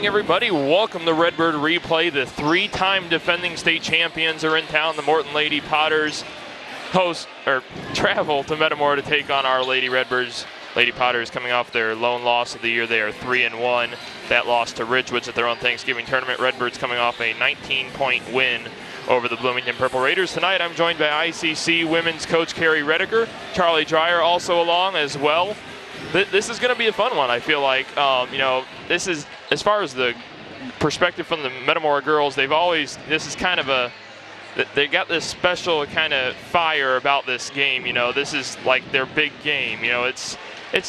everybody. Welcome to Redbird Replay. The three-time defending state champions are in town. The Morton Lady Potters travel to Metamora to take on our Lady Redbirds. Lady Potters coming off their lone loss of the year. They are 3-1. That loss to Ridgewoods at their own Thanksgiving tournament. Redbirds coming off a 19-point win over the Bloomington Purple Raiders. Tonight I'm joined by ICC women's coach Carrie Rediker. Charlie Dreyer also along as well. This is going to be a fun one, I feel like. This is, as far as the perspective from the Metamora girls, this is kind of they got this special kind of fire about this game. This is like their big game. It's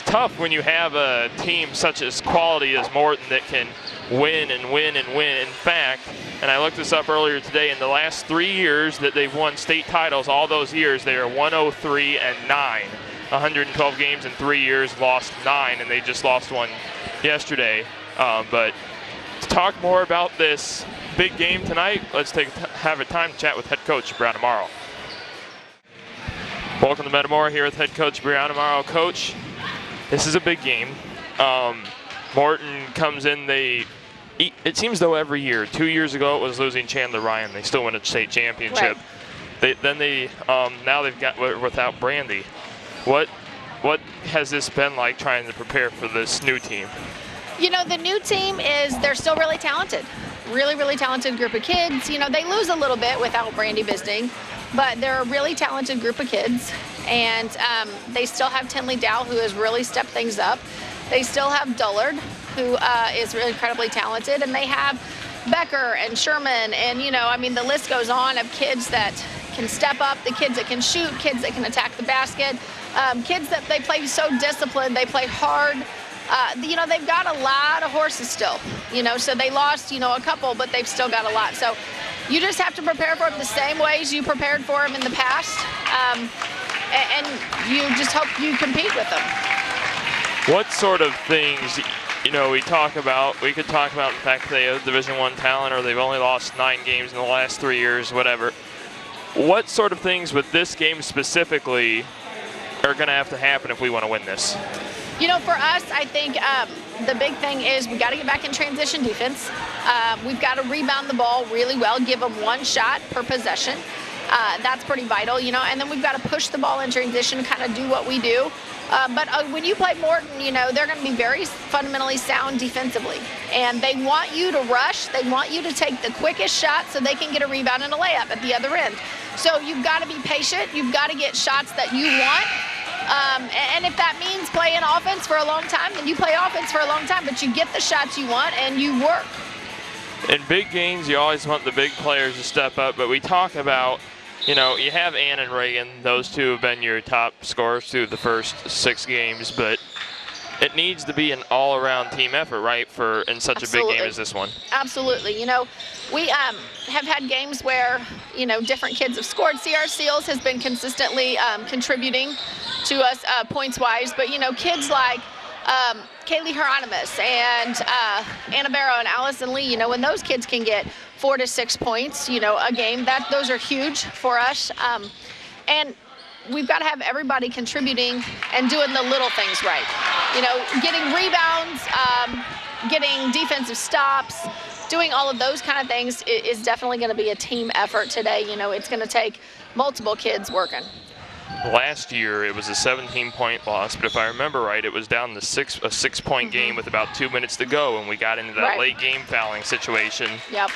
tough when you have a team such as quality as Morton that can win and win and win. In fact, and I looked this up earlier today, in the last 3 years that they've won state titles, all those years, they are 103-9. 112 games in 3 years, lost 9, and they just lost one yesterday. But to talk more about this big game tonight, let's have a time to chat with head coach Brianna Morrow. Welcome to Metamora here with head coach Brianna Morrow. Coach, this is a big game. Morton comes in, it seems though every year. 2 years ago it was losing Chandler Ryan. They still win a state championship. Right. Now they've got without Brandy. What has this been like trying to prepare for this new team? The new team they're still really talented. Really, really talented group of kids. They lose a little bit without Brandy visiting, but they're a really talented group of kids. And they still have Tinley Dow, who has really stepped things up. They still have Dullard, who is really incredibly talented. And they have Becker and Sherman. And, the list goes on of kids that can step up, the kids that can shoot, kids that can attack the basket. Kids that they play so disciplined, they play hard. They've got a lot of horses still, so they lost, a couple, but they've still got a lot. So you just have to prepare for them the same ways you prepared for them in the past, and you just hope you compete with them. What sort of things, we could talk about the fact they have Division I talent, or they've only lost 9 games in the last 3 years, whatever. What sort of things with this game specifically are going to have to happen if we want to win this? For us, I think the big thing is we got to get back in transition defense. We've got to rebound the ball really well, give them 1 shot per possession. That's pretty vital, and then we've got to push the ball in transition, kind of do what we do. But when you play Morton, they're going to be very fundamentally sound defensively. And they want you to rush. They want you to take the quickest shot so they can get a rebound and a layup at the other end. So you've got to be patient. You've got to get shots that you want. And if that means playing offense for a long time, then you play offense for a long time. But you get the shots you want and you work. In big games, you always want the big players to step up. But we talk about, you have Ann and Reagan. Those two have been your top scorers through the first 6 games. But it needs to be an all-around team effort, right, in such a big game as this one? Absolutely. We have had games where, different kids have scored. CR Seals has been consistently contributing to us points-wise. But, kids like Kaylee Hieronymus and Anna Barrow and Allison Lee, when those kids can get 4 to 6 points, a game, those are huge for us. And we've got to have everybody contributing and doing the little things right. Getting rebounds, getting defensive stops, doing all of those kind of things is definitely going to be a team effort today. It's going to take multiple kids working. Last year, it was a 17-point loss, but if I remember right, it was down to a 6-point game with about 2 minutes to go, and we got into that late game fouling situation. Yep.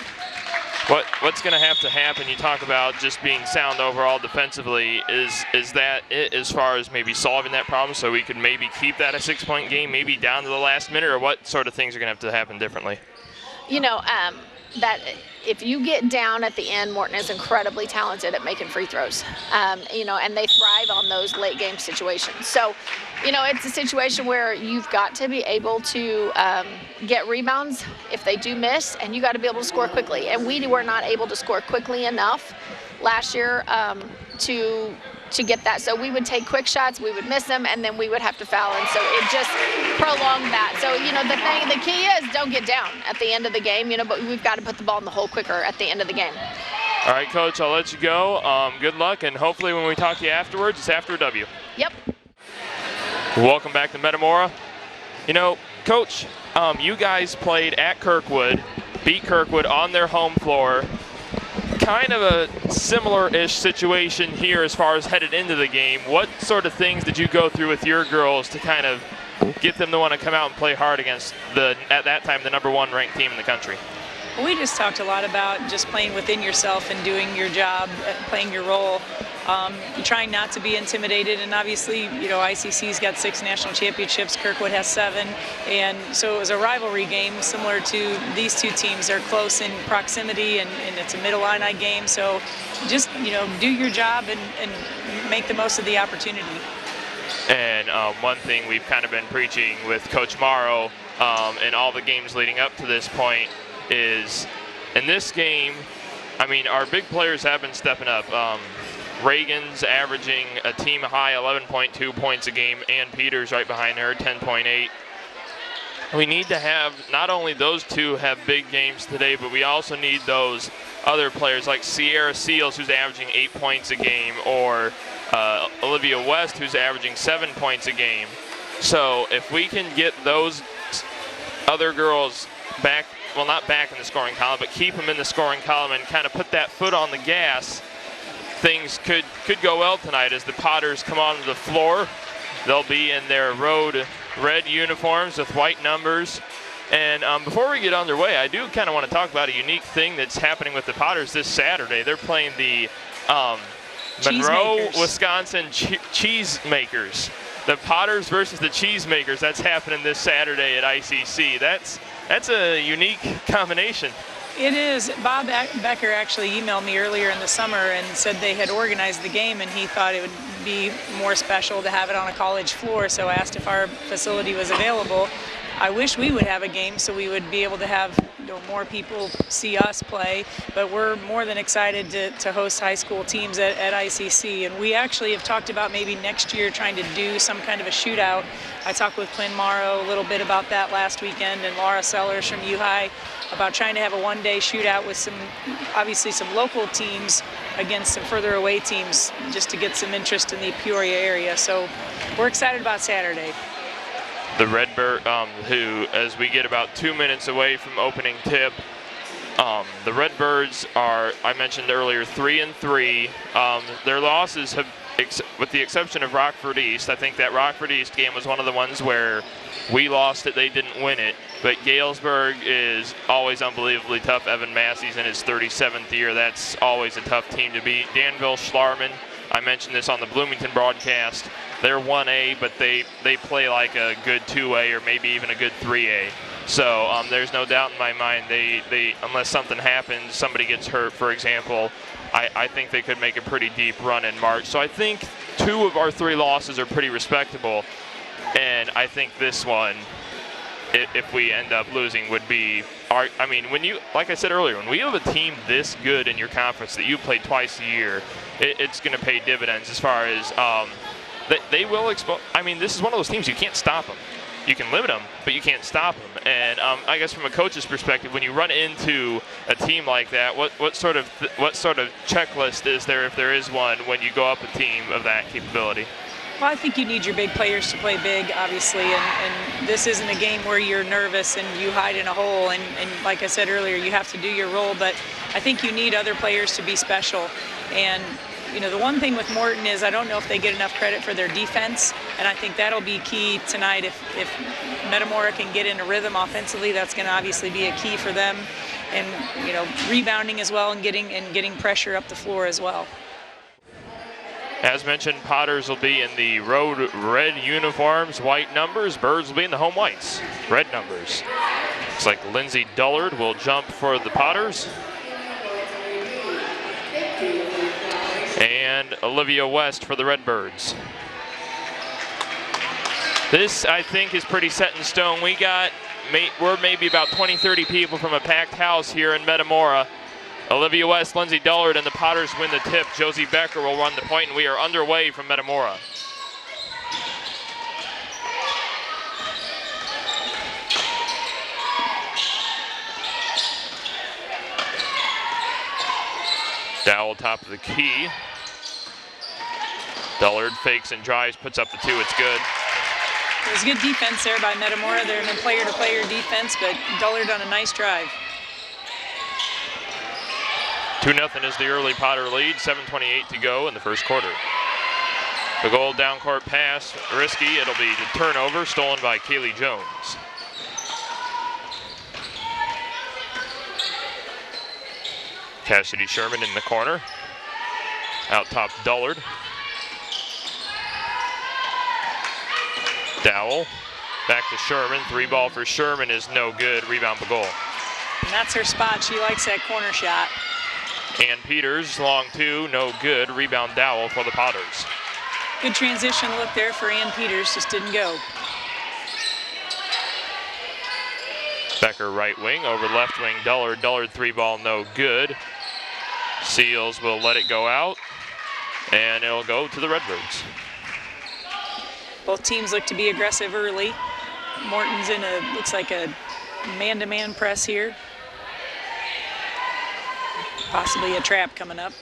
What's going to have to happen? You talk about just being sound overall defensively. Is that it as far as maybe solving that problem, so we could maybe keep that a 6-point game, maybe down to the last minute, or what sort of things are going to have to happen differently? That if you get down at the end, Morton is incredibly talented at making free throws, and they thrive on those late game situations. So, it's a situation where you've got to be able to get rebounds if they do miss, and you got to be able to score quickly. And we were not able to score quickly enough last year to get that. So we would take quick shots, we would miss them, and then we would have to foul. And so it just prolonged that. So, the key is don't get down at the end of the game, but we've got to put the ball in the hole quicker at the end of the game. All right, Coach, I'll let you go. Good luck, and hopefully when we talk to you afterwards, it's after a W. Yep. Welcome back to Metamora. Coach, you guys played at Kirkwood, beat Kirkwood on their home floor. Kind of a similar-ish situation here as far as headed into the game. What sort of things did you go through with your girls to kind of get them to want to come out and play hard against at that time, the #1 ranked team in the country? We just talked a lot about just playing within yourself and doing your job, playing your role, trying not to be intimidated. And obviously, ICC's got 6 national championships, Kirkwood has 7, and so it was a rivalry game similar to these two teams. They're close in proximity, and it's a Mid-Illini game. So just do your job and make the most of the opportunity. And one thing we've kind of been preaching with Coach Morrow in all the games leading up to this point is in this game, I mean, our big players have been stepping up. Reagan's averaging a team high 11.2 points a game, and Peters right behind her, 10.8. We need to have not only those two have big games today, but we also need those other players like Sierra Seals, who's averaging 8 points a game, or Olivia West, who's averaging 7 points a game. So if we can get those other girls back, well, not back in the scoring column, but keep them in the scoring column and kind of put that foot on the gas, things could go well tonight as the Potters come onto the floor. They'll be in their road red uniforms with white numbers. And before we get underway, I do kind of want to talk about a unique thing that's happening with the Potters this Saturday. They're playing the Monroe, Wisconsin Cheesemakers. The Potters versus the Cheesemakers. That's happening this Saturday at ICC. That's a unique combination. It is. Bob Becker actually emailed me earlier in the summer and said they had organized the game, and he thought it would be more special to have it on a college floor, so asked if our facility was available. I wish we would have a game so we would be able to have more people see us play, but we're more than excited to host high school teams at ICC. And we actually have talked about maybe next year trying to do some kind of a shootout. I talked with Quinn Morrow a little bit about that last weekend, and Laura Sellers from U-High about trying to have a one-day shootout with obviously some local teams against some further away teams, just to get some interest in the Peoria area. So we're excited about Saturday. The Redbird, who, as we get about 2 minutes away from opening tip, the Redbirds are, I mentioned earlier, 3-3. Their losses have, with the exception of Rockford East, I think that Rockford East game was one of the ones where we lost it, they didn't win it. But Galesburg is always unbelievably tough. Evan Massey's in his 37th year. That's always a tough team to beat. Danville Schlarman, I mentioned this on the Bloomington broadcast. They're 1A, but they play like a good 2A or maybe even a good 3A. So there's no doubt in my mind they unless something happens, somebody gets hurt, for example, I think they could make a pretty deep run in March. So I think 2 of our 3 losses are pretty respectable. And I think this one, if we end up losing, would be I mean, when you, like I said earlier, when we have a team this good in your conference that you play twice a year, it's going to pay dividends as far as they will expose. I mean, this is one of those teams you can't stop them. You can limit them, but you can't stop them. And I guess from a coach's perspective, when you run into a team like that, what sort of checklist is there, if there is one, when you go up a team of that capability? Well, I think you need your big players to play big, obviously, and this isn't a game where you're nervous and you hide in a hole, and like I said earlier, you have to do your role, but I think you need other players to be special. And the one thing with Morton is I don't know if they get enough credit for their defense, and I think that'll be key tonight. If Metamora can get in a rhythm offensively, that's going to obviously be a key for them, and rebounding as well, and getting pressure up the floor as well. As mentioned, Potters will be in the road red uniforms, white numbers. Birds will be in the home whites, red numbers. Looks like Lindsay Dullard will jump for the Potters. And Olivia West for the Redbirds. This, I think, is pretty set in stone. We're maybe about 20, 30 people from a packed house here in Metamora. Olivia West, Lindsay Dullard, and the Potters win the tip. Josie Becker will run the point, and we are underway from Metamora. Dowell top of the key. Dullard fakes and drives, puts up the 2, it's good. It was good defense there by Metamora. They're in a player-to-player defense, but Dullard on a nice drive. 2-0 is the early Potter lead, 7:28 to go in the first quarter. The goal down court pass, risky. It'll be the turnover, stolen by Kaylee Jones. Cassidy Sherman in the corner. Out top Dullard. Dowell back to Sherman. 3-ball for Sherman is no good. Rebound Bagol. And that's her spot. She likes that corner shot. And Peters, long 2, no good. Rebound Dowell for the Potters. Good transition look there for Ann Peters, just didn't go. Becker right wing, over left wing Dullard. Dullard 3-ball, no good. Seals will let it go out, and it'll go to the Redbirds. Both teams look to be aggressive early. Morton's in looks like a man-to-man press here. Possibly a trap coming up.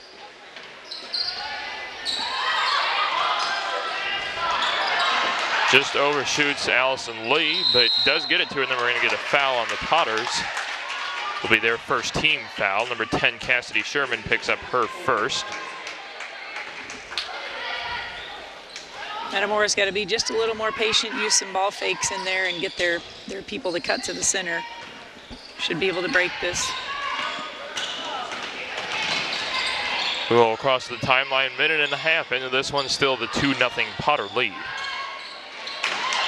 Just overshoots Allison Lee, but does get it to her, and then we're going to get a foul on the Potters. Will be their first team foul. Number 10, Cassidy Sherman, picks up her first. Metamora's got to be just a little more patient, use some ball fakes in there, and get their people to cut to the center. Should be able to break this. We'll cross the timeline, 1.5 minutes into this one, still the 2-0 Potter lead.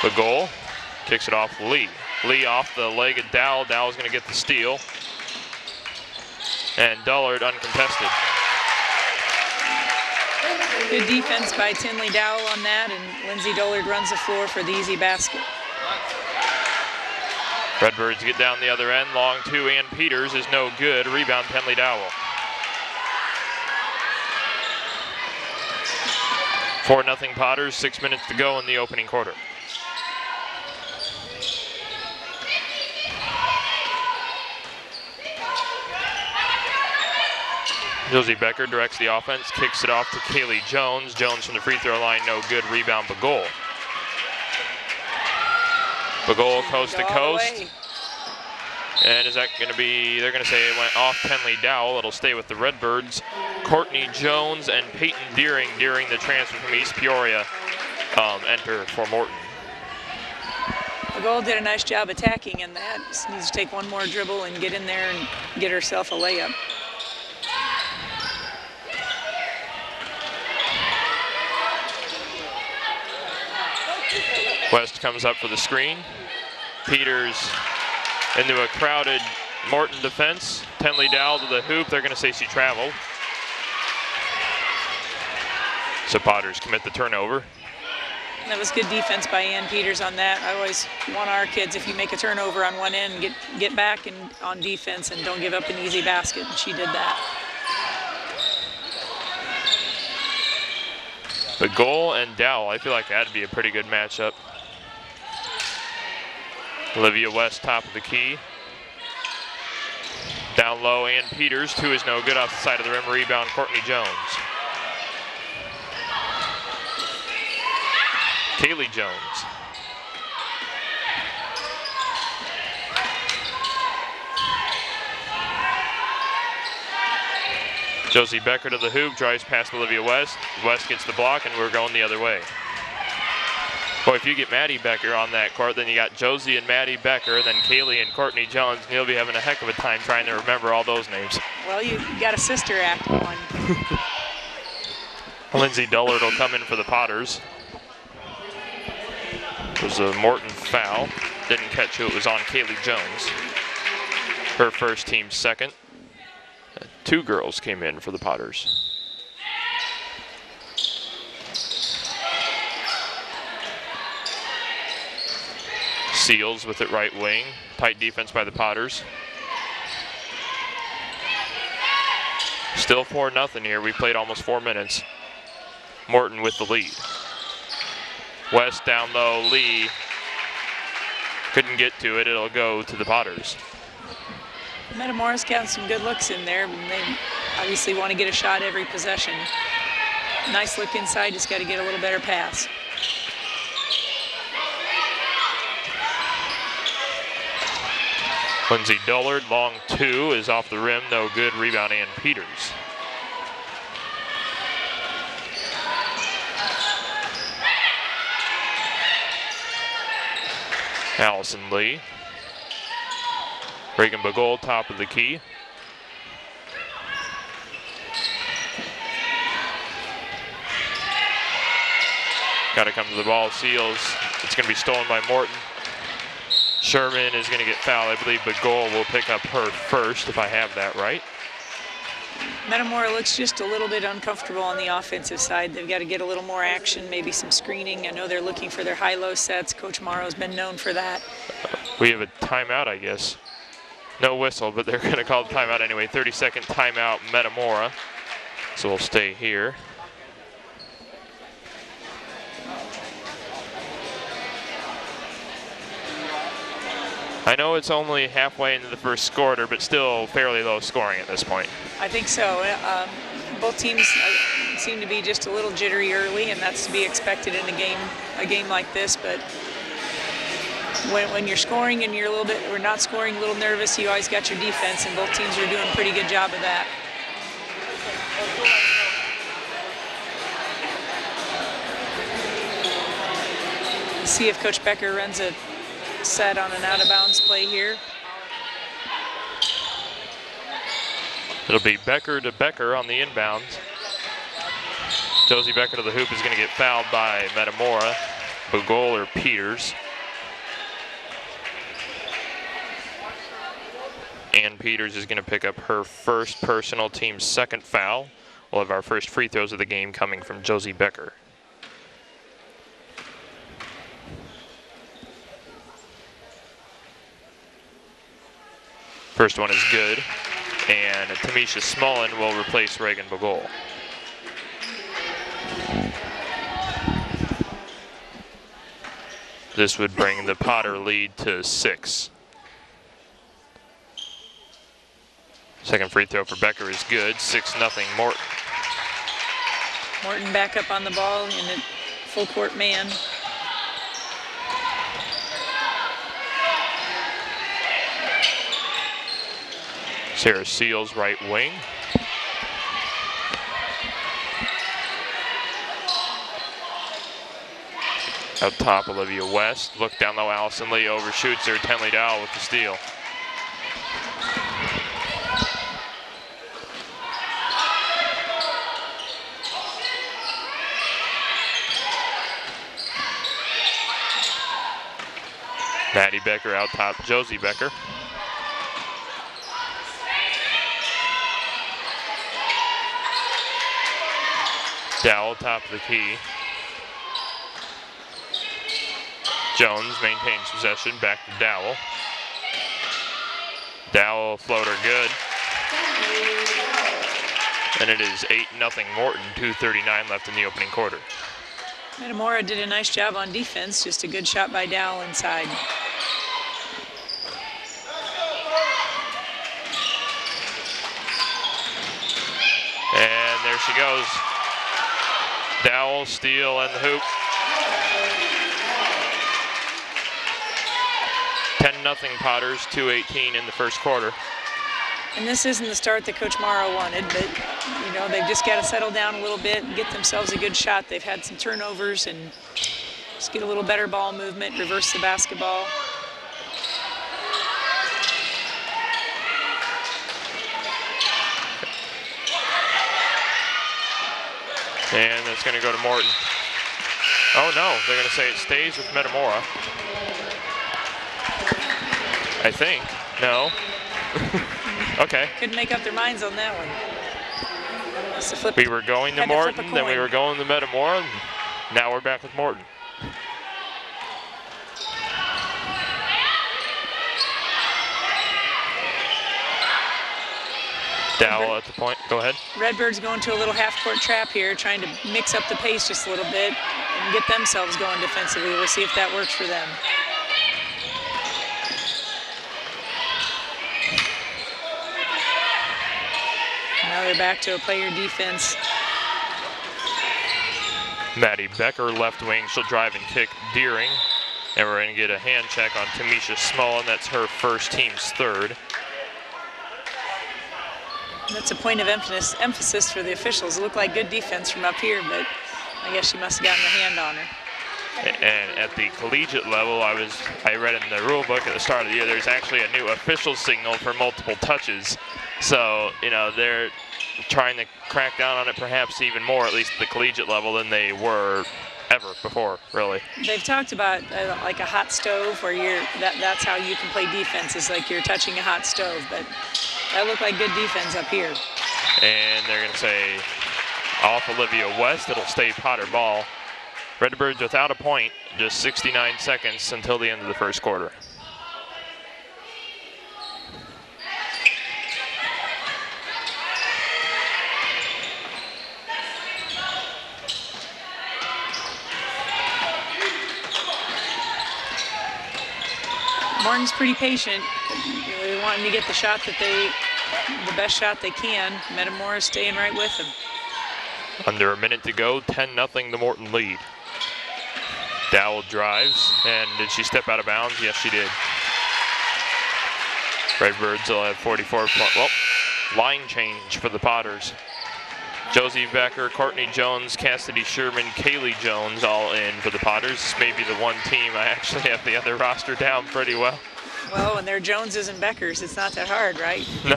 The goal, kicks it off Lee. Lee off the leg of Dowell. Dowell's going to get the steal. And Dullard uncontested. Good defense by Tinley Dowell on that, and Lindsay Dullard runs the floor for the easy basket. Redbirds get down the other end. Long 2, and Peters is no good. Rebound, Tinley Dowell. 4-0 Potters, 6 minutes to go in the opening quarter. Josie Becker directs the offense, kicks it off to Kaylee Jones. Jones from the free throw line, no good. Rebound, Bagol. Bagol coast to coast. And is that going to be, they're going to say it went off Tinley Dowell. It'll stay with the Redbirds. Courtney Jones and Peyton Deering during the transfer from East Peoria enter for Morton. Bagol did a nice job attacking in that. Just needs to take one more dribble and get in there and get herself a layup. West comes up for the screen. Peters into a crowded Morton defense. Tinley Dowell to the hoop. They're going to say she traveled. So Potters commit the turnover. That was good defense by Ann Peters on that. I always want our kids, if you make a turnover on one end, get back and on defense and don't give up an easy basket, and she did that. The goal and Dowell, I feel like that'd be a pretty good matchup. Olivia West, top of the key. Down low, Ann Peters. 2 is no good off the side of the rim. Rebound, Courtney Jones. Kaylee Jones. Josie Becker to the hoop, drives past Olivia West. West gets the block, and we're going the other way. Boy, if you get Maddie Becker on that court, then you got Josie and Maddie Becker, then Kaylee and Courtney Jones, and you'll be having a heck of a time trying to remember all those names. Well, you got a sister act going. Lindsay Dullard will come in for the Potters. It was a Morton foul. Didn't catch who it was on, Kaylee Jones. Her first, team second. 2 girls came in for the Potters. Seals with it right wing. Tight defense by the Potters. Still 4-0 here. We played almost 4 minutes. Morton with the lead. West down low. Lee couldn't get to it. It'll go to the Potters. Metamora's got some good looks in there. They obviously want to get a shot every possession. Nice look inside. Just got to get a little better pass. Lindsey Dullard, long 2, is off the rim, no good. Rebound, Ann Peters. Allison Lee. Reagan Bagol, top of the key. Got to come to the ball, Seals. It's going to be stolen by Morton. Sherman is going to get fouled. I believe Bagol will pick up her first, if I have that right. Metamora looks just a little bit uncomfortable on the offensive side. They've got to get a little more action, maybe some screening. I know they're looking for their high-low sets. Coach Morrow's been known for that. We have a timeout, I guess. No whistle, but they're going to call the timeout anyway. 30-second timeout, Metamora. So we'll stay here. I know it's only halfway into the first quarter, but still fairly low scoring at this point. I think so. Both teams seem to be just a little jittery early, and that's to be expected in a game like this. But when you're scoring and you're a little bit, or not scoring, a little nervous, you always got your defense, and both teams are doing a pretty good job of that. Let's see if Coach Becker runs a set on an out-of-bounds play here. It'll be Becker to Becker on the inbounds. Josie Becker to the hoop is going to get fouled by Metamora, Bagol or Peters. Ann Peters is going to pick up her first personal, team's second foul. We'll have our first free throws of the game coming from Josie Becker. First one is good, and Tamisha Smullen will replace Reagan Bagol. This would bring the Potter lead to 6. Second free throw for Becker is good, 6-0 Morton. Morton back up on the ball in a full court man. Sarah Seals, right wing. Out top, Olivia West. Look down low, Allison Lee overshoots her. Tenley Dowell with the steal. Maddie Becker out top, Josie Becker. Dowell, top of the key. Jones maintains possession, back to Dowell. Dowell floater good. And it is 8-0 Morton, 2:39 left in the opening quarter. Metamora did a nice job on defense, just a good shot by Dowell inside. And there she goes. Dowell, steal, and the hoop. 10-0 Potters, 2:18 in the first quarter. And this isn't the start that Coach Morrow wanted, but you know, they've just got to settle down a little bit and get themselves a good shot. They've had some turnovers and just get a little better ball movement, reverse the basketball. And it's going to go to Morton. Oh no, they're going to say it stays with Metamora. I think. No. Okay. Couldn't make up their minds on that one. We were going to Morton, then we were going to Metamora, and now we're back with Morton. Dowell at the point. Go ahead. Redbird's going to a little half-court trap here, trying to mix up the pace just a little bit and get themselves going defensively. We'll see if that works for them. Now they're back to a player defense. Maddie Becker, left wing. She'll drive and kick Deering. And we're going to get a hand check on Tamisha Smullen. That's her first, team's third. That's a point of emphasis for the officials. It looked like good defense from up here, but I guess she must have gotten her hand on her. And at the collegiate level, I read in the rule book at the start of the year, there's actually a new official signal for multiple touches. So, you know, they're trying to crack down on it perhaps even more, at least at the collegiate level, than they were ever before, really. They've talked about like a hot stove where that's how you can play defense, is like you're touching a hot stove, but that looked like good defense up here. And they're going to say off Olivia West, it'll stay Potter ball. Redbirds without a point, just 69 seconds until the end of the first quarter. Morton's pretty patient. They want him to get the shot the best shot they can. Metamora staying right with him. Under a minute to go, 10-0 the Morton lead. Dowell drives, and did she step out of bounds? Yes, she did. Redbirds will have 44 points. Well, line change for the Potters. Josie Becker, Courtney Jones, Cassidy Sherman, Kaylee Jones all in for the Potters. This may be the one team I actually have the other roster down pretty well. Well, when they're Joneses and Beckers, it's not that hard, right? No,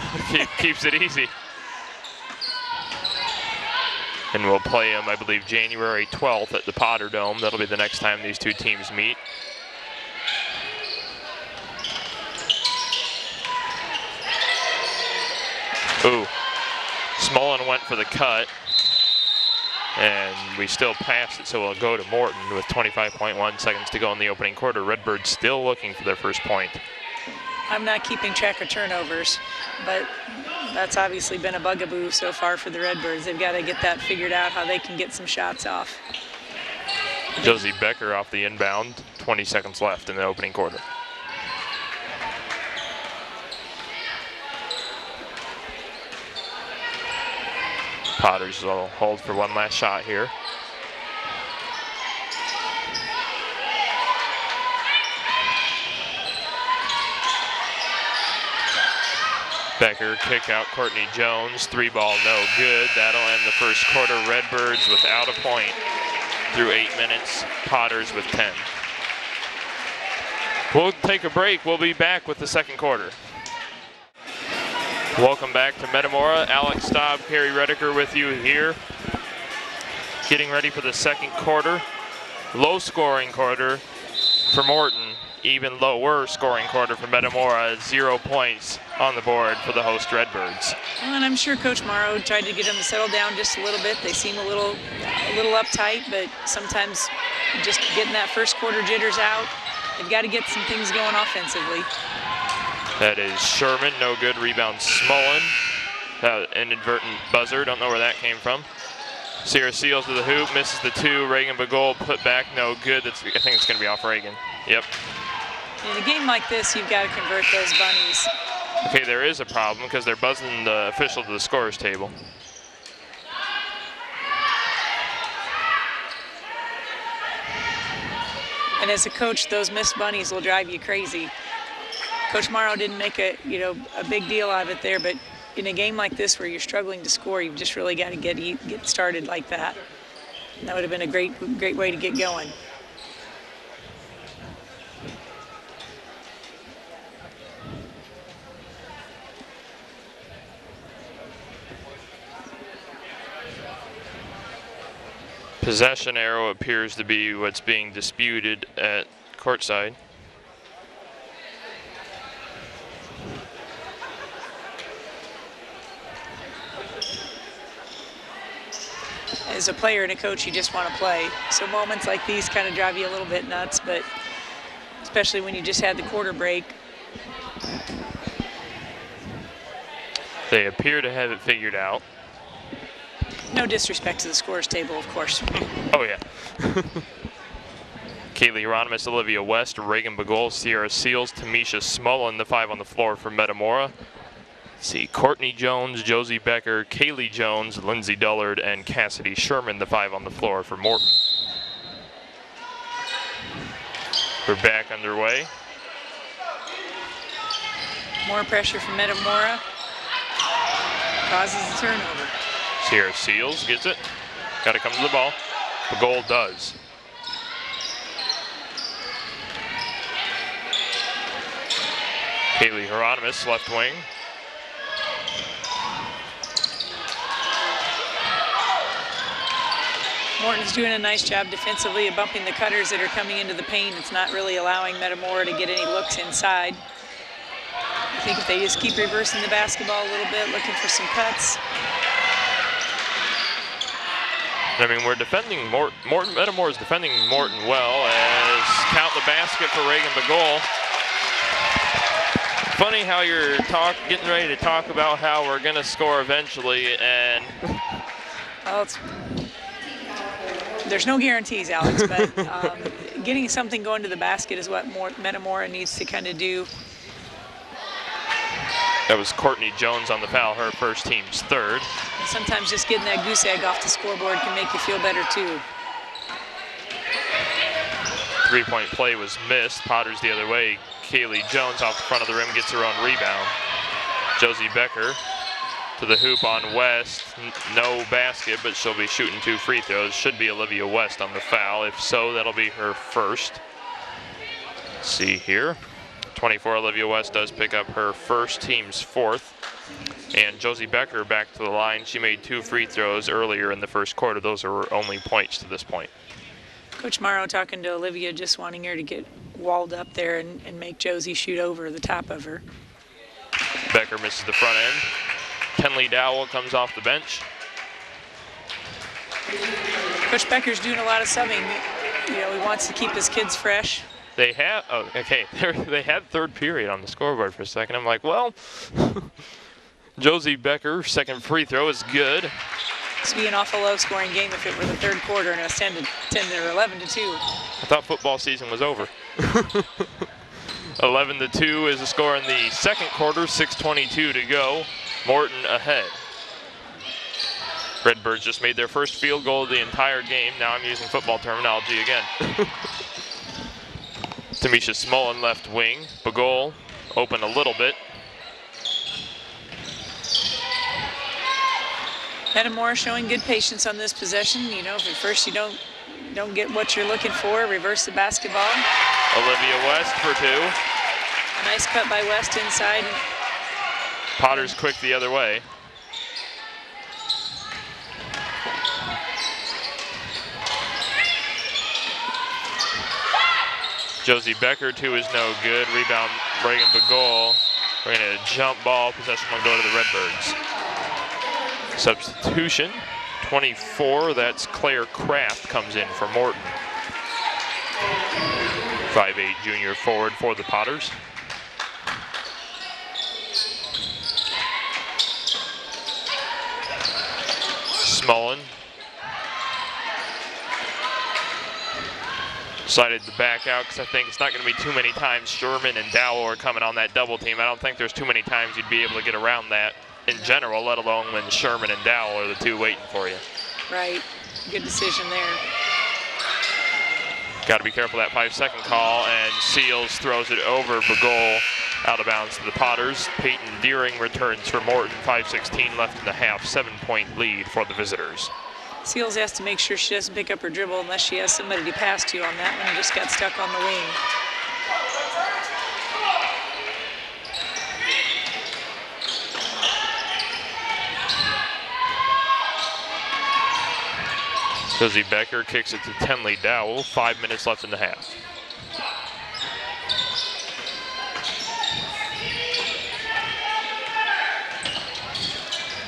keeps it easy. And we'll play them, I believe, January 12th at the Potter Dome. That'll be the next time these two teams meet. Ooh. Smullen went for the cut, and we still passed it, so we'll go to Morton with 25.1 seconds to go in the opening quarter. Redbirds still looking for their first point. I'm not keeping track of turnovers, but that's obviously been a bugaboo so far for the Redbirds. They've got to get that figured out, how they can get some shots off. Josie Becker off the inbound, 20 seconds left in the opening quarter. Potters will hold for one last shot here. Becker kick out Courtney Jones, 3 ball no good. That'll end the first quarter. Redbirds without a point through 8 minutes. Potters with 10. We'll take a break. We'll be back with the second quarter. Welcome back to Metamora. Alex Staub, Carrie Redeker with you here. Getting ready for the second quarter. Low scoring quarter for Morton. Even lower scoring quarter for Metamora. 0 points on the board for the host Redbirds. Well, and I'm sure Coach Morrow tried to get them to settle down just a little bit. They seem a little uptight, but sometimes just getting that first quarter jitters out, they've got to get some things going offensively. That is Sherman, no good. Rebound Smullen. Inadvertent buzzer, don't know where that came from. Sierra Seals to the hoop, misses the 2. Reagan Bagol put back, no good. I think it's going to be off Reagan. Yep. In a game like this, you've got to convert those bunnies. Okay, there is a problem because they're buzzing the official to the scorer's table. And as a coach, those missed bunnies will drive you crazy. Coach Morrow didn't make a big deal out of it there, but in a game like this where you're struggling to score, you've just really got to get started like that. And that would have been a great way to get going. Possession arrow appears to be what's being disputed at courtside. As a player and a coach, you just want to play. So moments like these kind of drive you a little bit nuts, but especially when you just had the quarter break. They appear to have it figured out. No disrespect to the scorer's table, of course. Oh, yeah. Kaylee Hieronymus, Olivia West, Reagan Bagol, Sierra Seals, Tamisha Smullen, the 5 on the floor for Metamora. See, Courtney Jones, Josie Becker, Kaylee Jones, Lindsay Dullard, and Cassidy Sherman, the 5 on the floor for Morton. We're back underway. More pressure from Metamora. Causes a turnover. Sierra Seals gets it. Got to come to the ball. The goal does. Kaylee Hieronymus, left wing. Morton's doing a nice job defensively of bumping the cutters that are coming into the paint. It's not really allowing Metamora to get any looks inside. I think if they just keep reversing the basketball a little bit, looking for some cuts. I mean, we're defending Morton. Metamora is defending Morton well as count the basket for Reagan Bagol. Funny how you're getting ready to talk about how we're going to score eventually, and well, there's no guarantees, Alex, but getting something going to the basket is what Metamora needs to kind of do. That was Courtney Jones on the foul, her first, team's third. And sometimes just getting that goose egg off the scoreboard can make you feel better too. Three-point play was missed. Potter's the other way. Kaylee Jones off the front of the rim gets her own rebound. Josie Becker to the hoop on West. No basket, but she'll be shooting 2 free throws. Should be Olivia West on the foul. If so, that'll be her first. Let's see here. 24, Olivia West does pick up her first, team's fourth. And Josie Becker back to the line. She made 2 free throws earlier in the first quarter. Those are her only points to this point. Coach Morrow talking to Olivia, just wanting her to get walled up there and make Josie shoot over the top of her. Becker misses the front end. Kenley Dowell comes off the bench. Coach Becker's doing a lot of subbing. You know, he wants to keep his kids fresh. They had, oh, okay, they had third period on the scoreboard for a second. I'm like, well, Josie Becker, second free throw is good. This would be an awful low-scoring game if it were the third quarter and it was 10 or 11 to 2. I thought football season was over. 11 to 2 is the score in the second quarter. 6:22 to go. Morton ahead. Redbirds just made their first field goal of the entire game. Now I'm using football terminology again. Tamisha Smolin, left wing. Bagol open a little bit. Metamora showing good patience on this possession. You know, if at first you don't get what you're looking for, reverse the basketball. Olivia West for 2. A nice cut by West inside. Potter's quick the other way. Josie Becker, 2 is no good. Rebound, Reagan Bagol. We're going to jump ball. Possession will go to the Redbirds. Substitution, 24, that's Claire Kraft, comes in for Morton. 5'8" junior forward for the Potters. Smolin. Decided to back out because I think it's not going to be too many times Sherman and Dowell are coming on that double team. I don't think there's too many times you'd be able to get around that in general, let alone when Sherman and Dowell are the 2 waiting for you. Right. Good decision there. Got to be careful that 5-second call, and Seals throws it over Bagol, out of bounds to the Potters. Peyton Deering returns for Morton. 5:16 left in the half. 7-point lead for the visitors. Seals has to make sure she doesn't pick up her dribble unless she has somebody to pass to on that one. Just got stuck on the wing. Josie Becker kicks it to Tenley Dowell. 5 minutes left in the half.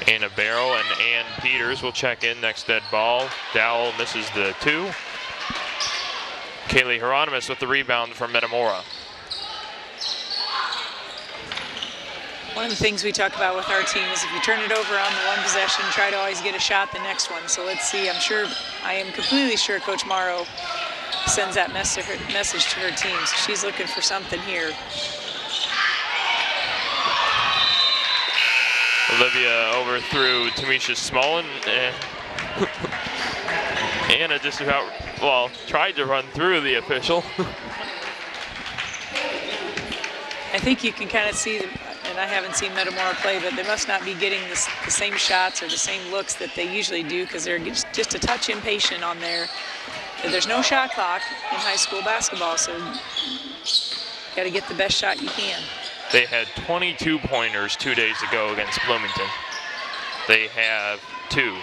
Anna Barrow and Ann Peters will check in next dead ball. Dowell misses the 2. Kaylee Hieronymus with the rebound from Metamora. One of the things we talk about with our team is if you turn it over on the one possession, try to always get a shot the next one. So let's see. I am completely sure Coach Morrow sends that message to her team. So she's looking for something here. Olivia overthrew Tamisha Smolin. Anna just about, well, tried to run through the official. think you can kind of see, and I haven't seen Metamora play, but they must not be getting the same shots or the same looks that they usually do because they're just a touch impatient on there. There's no shot clock in high school basketball, so got to get the best shot you can. They had 22 pointers 2 days ago against Bloomington. They have 2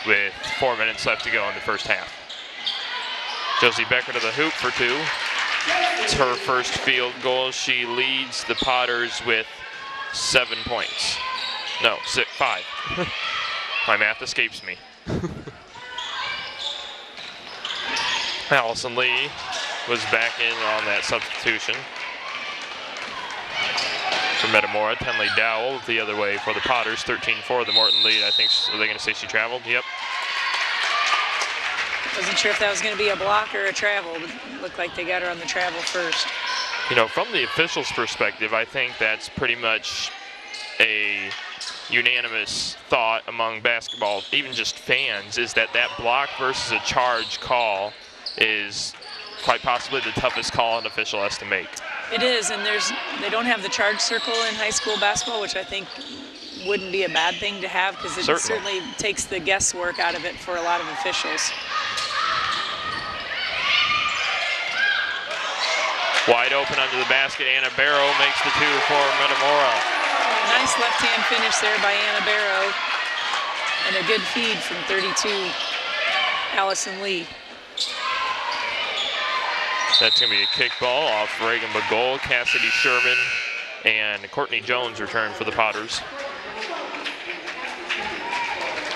with 4 minutes left to go in the first half. Josie Becker to the hoop for 2. It's her first field goal. She leads the Potters with 7 points. No, 5. My math escapes me. Allison Lee was back in on that substitution. For Metamora, Tenley Dowell the other way for the Potters, 13-4, the Morton lead. I think, are they going to say she traveled? Yep. Wasn't sure if that was going to be a block or a travel, but it looked like they got her on the travel first. You know, from the officials' perspective, I think that's pretty much a unanimous thought among basketball, even just fans, is that block versus a charge call is quite possibly the toughest call an official has to make. It is, and they don't have the charge circle in high school basketball, which I think wouldn't be a bad thing to have because it certainly takes the guesswork out of it for a lot of officials. Wide open under the basket, Anna Barrow makes the 2 for Metamora. Nice left-hand finish there by Anna Barrow, and a good feed from 32, Allison Lee. That's going to be a kick ball off Reagan Bagol, Cassidy Sherman, and Courtney Jones return for the Potters.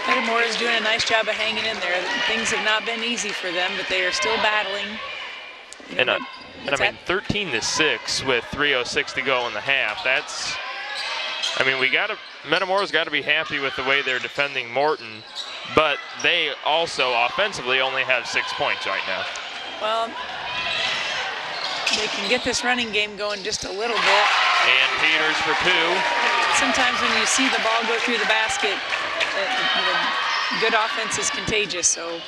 Metamora is doing a nice job of hanging in there. Things have not been easy for them, but they are still battling. You know, and I mean, 13-6 with 3:06 to go in the half. That's, I mean, Metamora's got to be happy with the way they're defending Morton, but they also offensively only have 6 points right now. Well, they can get this running game going just a little bit. And Peters for 2. Sometimes when you see the ball go through the basket, good offense is contagious. So.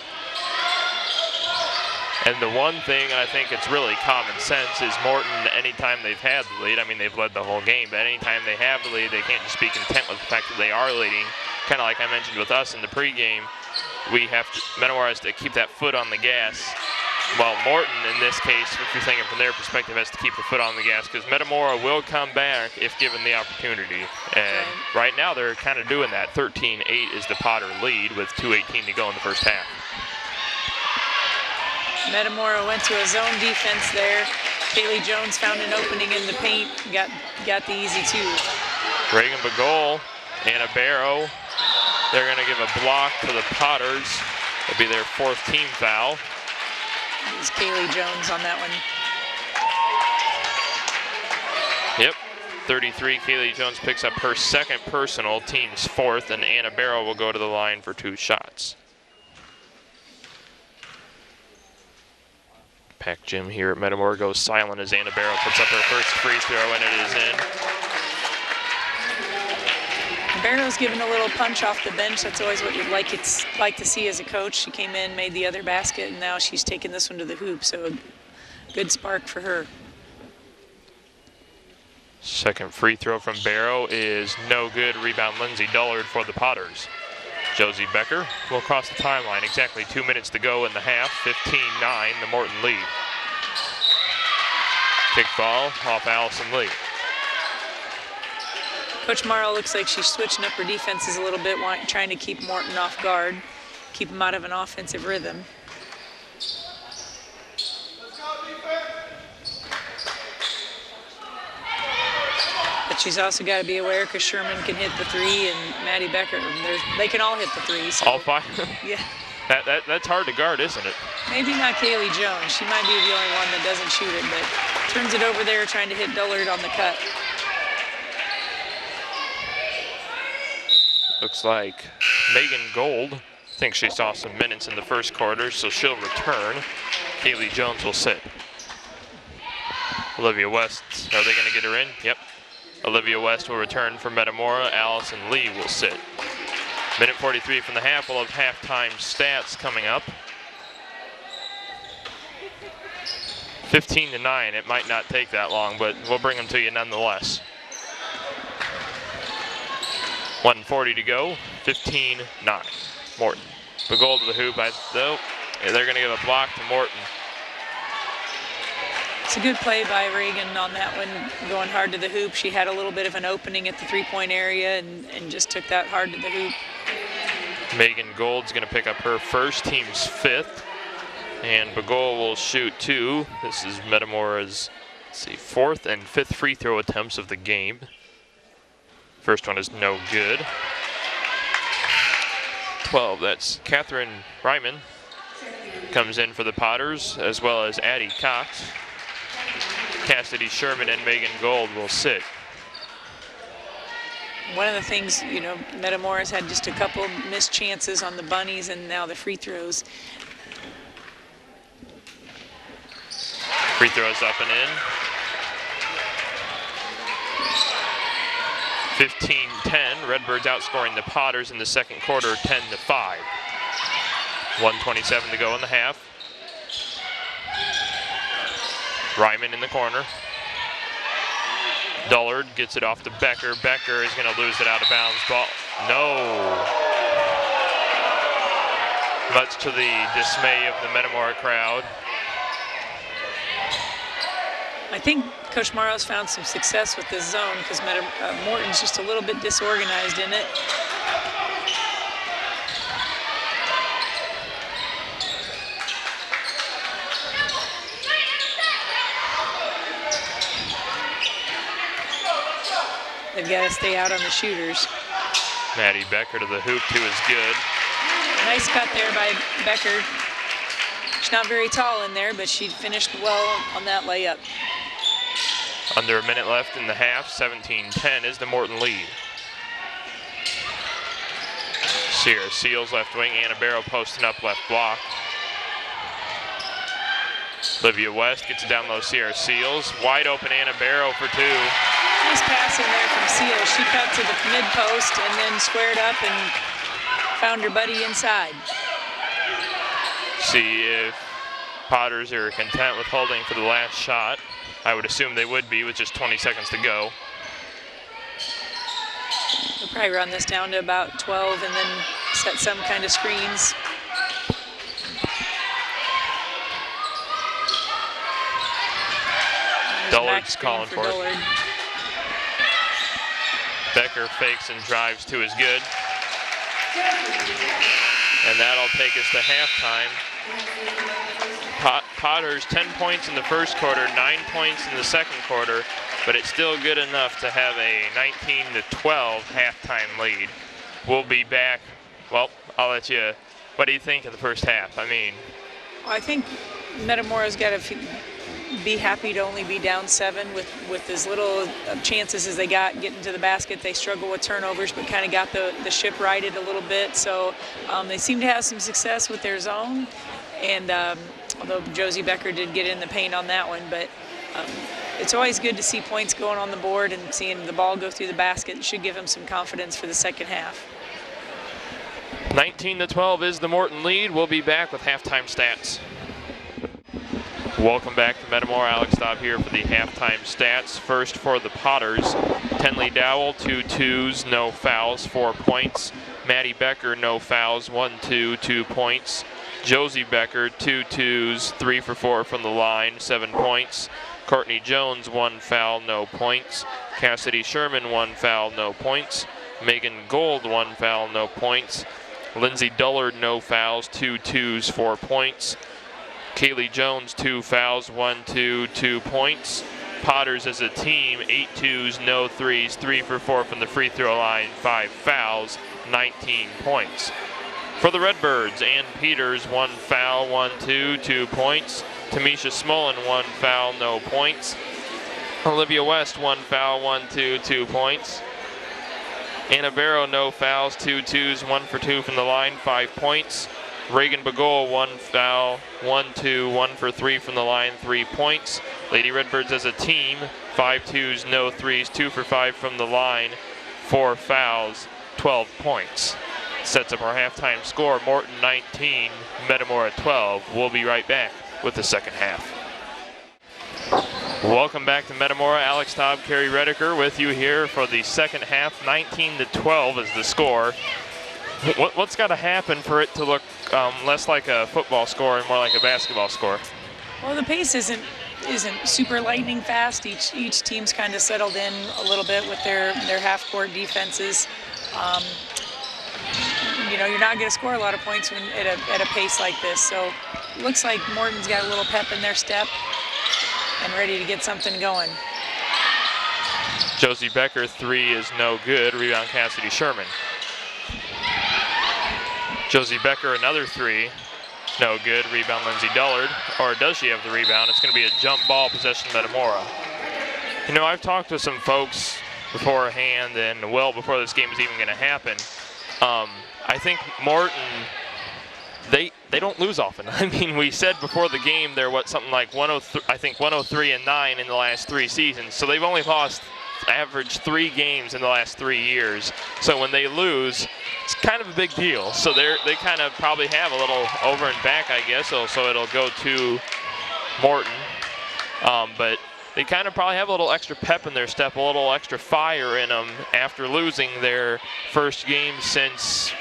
And the one thing, and I think it's really common sense, is Morton, anytime they've had the lead, I mean, they've led the whole game, but anytime they have the lead, they can't just be content with the fact that they are leading. Kind of like I mentioned with us in the pregame, Metamora has to keep that foot on the gas. Well, Morton, in this case, if you're thinking from their perspective, has to keep the foot on the gas because Metamora will come back if given the opportunity. And right now, they're kind of doing that. 13-8 is the Potter lead with 2:18 to go in the first half. Metamora went to a zone defense there. Kaylee Jones found an opening in the paint, got the easy 2. Reagan Bagol, Anna Barrow. They're going to give a block to the Potters. It'll be their 4th team foul. It's Kaylee Jones on that one. Yep, 33. Kaylee Jones picks up her 2nd personal, team's 4th, and Anna Barrow will go to the line for 2 shots. Pack Gym here at Metamora goes silent as Anna Barrow puts up her first free throw, and it is in. Barrow's giving a little punch off the bench. That's always what you'd like to see as a coach. She came in, made the other basket, and now she's taking this one to the hoop, so a good spark for her. 2nd free throw from Barrow is no good. Rebound Lindsay Dullard for the Potters. Josie Becker will cross the timeline. Exactly 2 minutes to go in the half. 15-9, the Morton lead. Kick ball off Allison Lee. Coach Morrow looks like she's switching up her defenses a little bit, trying to keep Morton off guard, keep him out of an offensive rhythm. But she's also got to be aware because Sherman can hit the 3 and Maddie Becker, they can all hit the 3. So. All 5? Yeah. That's hard to guard, isn't it? Maybe not Kaylee Jones. She might be the only one that doesn't shoot it, but turns it over there trying to hit Dullard on the cut. Looks like Megan Gold thinks she saw some minutes in the first quarter, so she'll return. Kaylee Jones will sit. Olivia West, are they going to get her in? Yep. Olivia West will return for Metamora. Allison Lee will sit. Minute 43 from the half. We'll have halftime stats coming up. 15-9. It might not take that long, but we'll bring them to you nonetheless. 1:40 to go, 15-9. Morton. The goal to the hoop. They're going to give a block to Morton. It's a good play by Reagan on that one, going hard to the hoop. She had a little bit of an opening at the three-point area and just took that hard to the hoop. Megan Gold's going to pick up her first, team's fifth. And Bagol will shoot two. This is Metamora's, fourth and fifth free throw attempts of the game. First one is no good. 12, that's Catherine Ryman. Comes in for the Potters, as well as Addie Cox. Cassidy Sherman and Megan Gold will sit. One of the things, Metamora's had just a couple missed chances on the bunnies and now the free throws. Free throws up and in. 15-10, Redbirds outscoring the Potters in the second quarter, 10-5. 1:27 to go in the half. Ryman in the corner. Dullard gets it off to Becker. Becker is going to lose it out of bounds. Ball. No. Much to the dismay of the Metamora crowd. I think Coach Morrow's found some success with this zone because Morton's just a little bit disorganized in it. They've got to stay out on the shooters. Maddie Becker to the hoop, too, is good. Nice cut there by Becker. She's not very tall in there, but she finished well on that layup. Under a minute left in the half, 17-10 is the Morton lead. Sierra Seals left wing, Anna Barrow posting up left block. Olivia West gets it down low, Sierra Seals. Wide open Anna Barrow for two. Nice pass in there from Seals. She cut to the mid post and then squared up and found her buddy inside. See if Potters are content with holding for the last shot. I would assume they would be with just 20 seconds to go. They'll probably run this down to about 12 and then set some kind of screens. Dullard's calling for it. Dullard. Becker fakes and drives, two is good. And that'll take us to halftime. Potters 10 points in the first quarter, 9 points in the second quarter, but it's still good enough to have a 19-12 halftime lead. We'll be back. Well, I'll let you. What do you think of the first half? I mean, I think Metamora's got to be happy to only be down 7 with as little chances as they got getting to the basket. They struggle with turnovers, but kind of got the ship righted a little bit. So they seem to have some success with their zone. And although Josie Becker did get in the paint on that one, but it's always good to see points going on the board and seeing the ball go through the basket. It should give them some confidence for the second half. 19-12 is the Morton lead. We'll be back with halftime stats. Welcome back to Metamora. Alex Staub here for the halftime stats. First for the Potters, Tenley Dowell, 2 twos, no fouls, 4 points. Maddie Becker, no fouls, 1-2, 2 points. Josie Becker, 2 twos, 3 for 4 from the line, 7 points. Courtney Jones, 1 foul, no points. Cassidy Sherman, 1 foul, no points. Megan Gold, 1 foul, no points. Lindsay Dullard, no fouls, 2 twos, 4 points. Kaylee Jones, 2 fouls, 1-2, 2 points. Potters as a team, 8 twos, no threes, 3 for 4 from the free throw line, 5 fouls, 19 points. For the Redbirds, Ann Peters, 1 foul, 1-2, 2 points. Tamisha Smolin, 1 foul, no points. Olivia West, 1 foul, 1-2, 2 points. Anna Barrow, no fouls, 2 twos, 1 for 2 from the line, 5 points. Reagan Bagol, 1 foul, 1-2, 1 for 3 from the line, 3 points. Lady Redbirds as a team, 5 twos, no threes, 2 for 5 from the line, 4 fouls, 12 points. Sets up our halftime score, Morton 19, Metamora 12. We'll be right back with the second half. Welcome back to Metamora. Alex Taub, Kerry Redeker with you here for the second half. 19-12 is the score. What's got to happen for it to look less like a football score and more like a basketball score? Well, the pace isn't super lightning fast. Each team's kind of settled in a little bit with their half-court defenses. You know, you're not going to score a lot of points at a pace like this. So it looks like Morton's got a little pep in their step and ready to get something going. Josie Becker, 3 is no good. Rebound Cassidy Sherman. Josie Becker, another 3. No good. Rebound Lindsay Dullard. Or does she have the rebound? It's going to be a jump ball possession Metamora. You know, I've talked to some folks beforehand and well before this game is even going to happen. I think Morton, they don't lose often. I mean, we said before the game they're something like 103, I think 103-9 in the last 3 seasons. So they've only lost average 3 games in the last 3 years. So when they lose, it's kind of a big deal. So they kind of probably have a little over and back, I guess. So it'll go to Morton. But they kind of probably have a little extra pep in their step, a little extra fire in them after losing their first game since,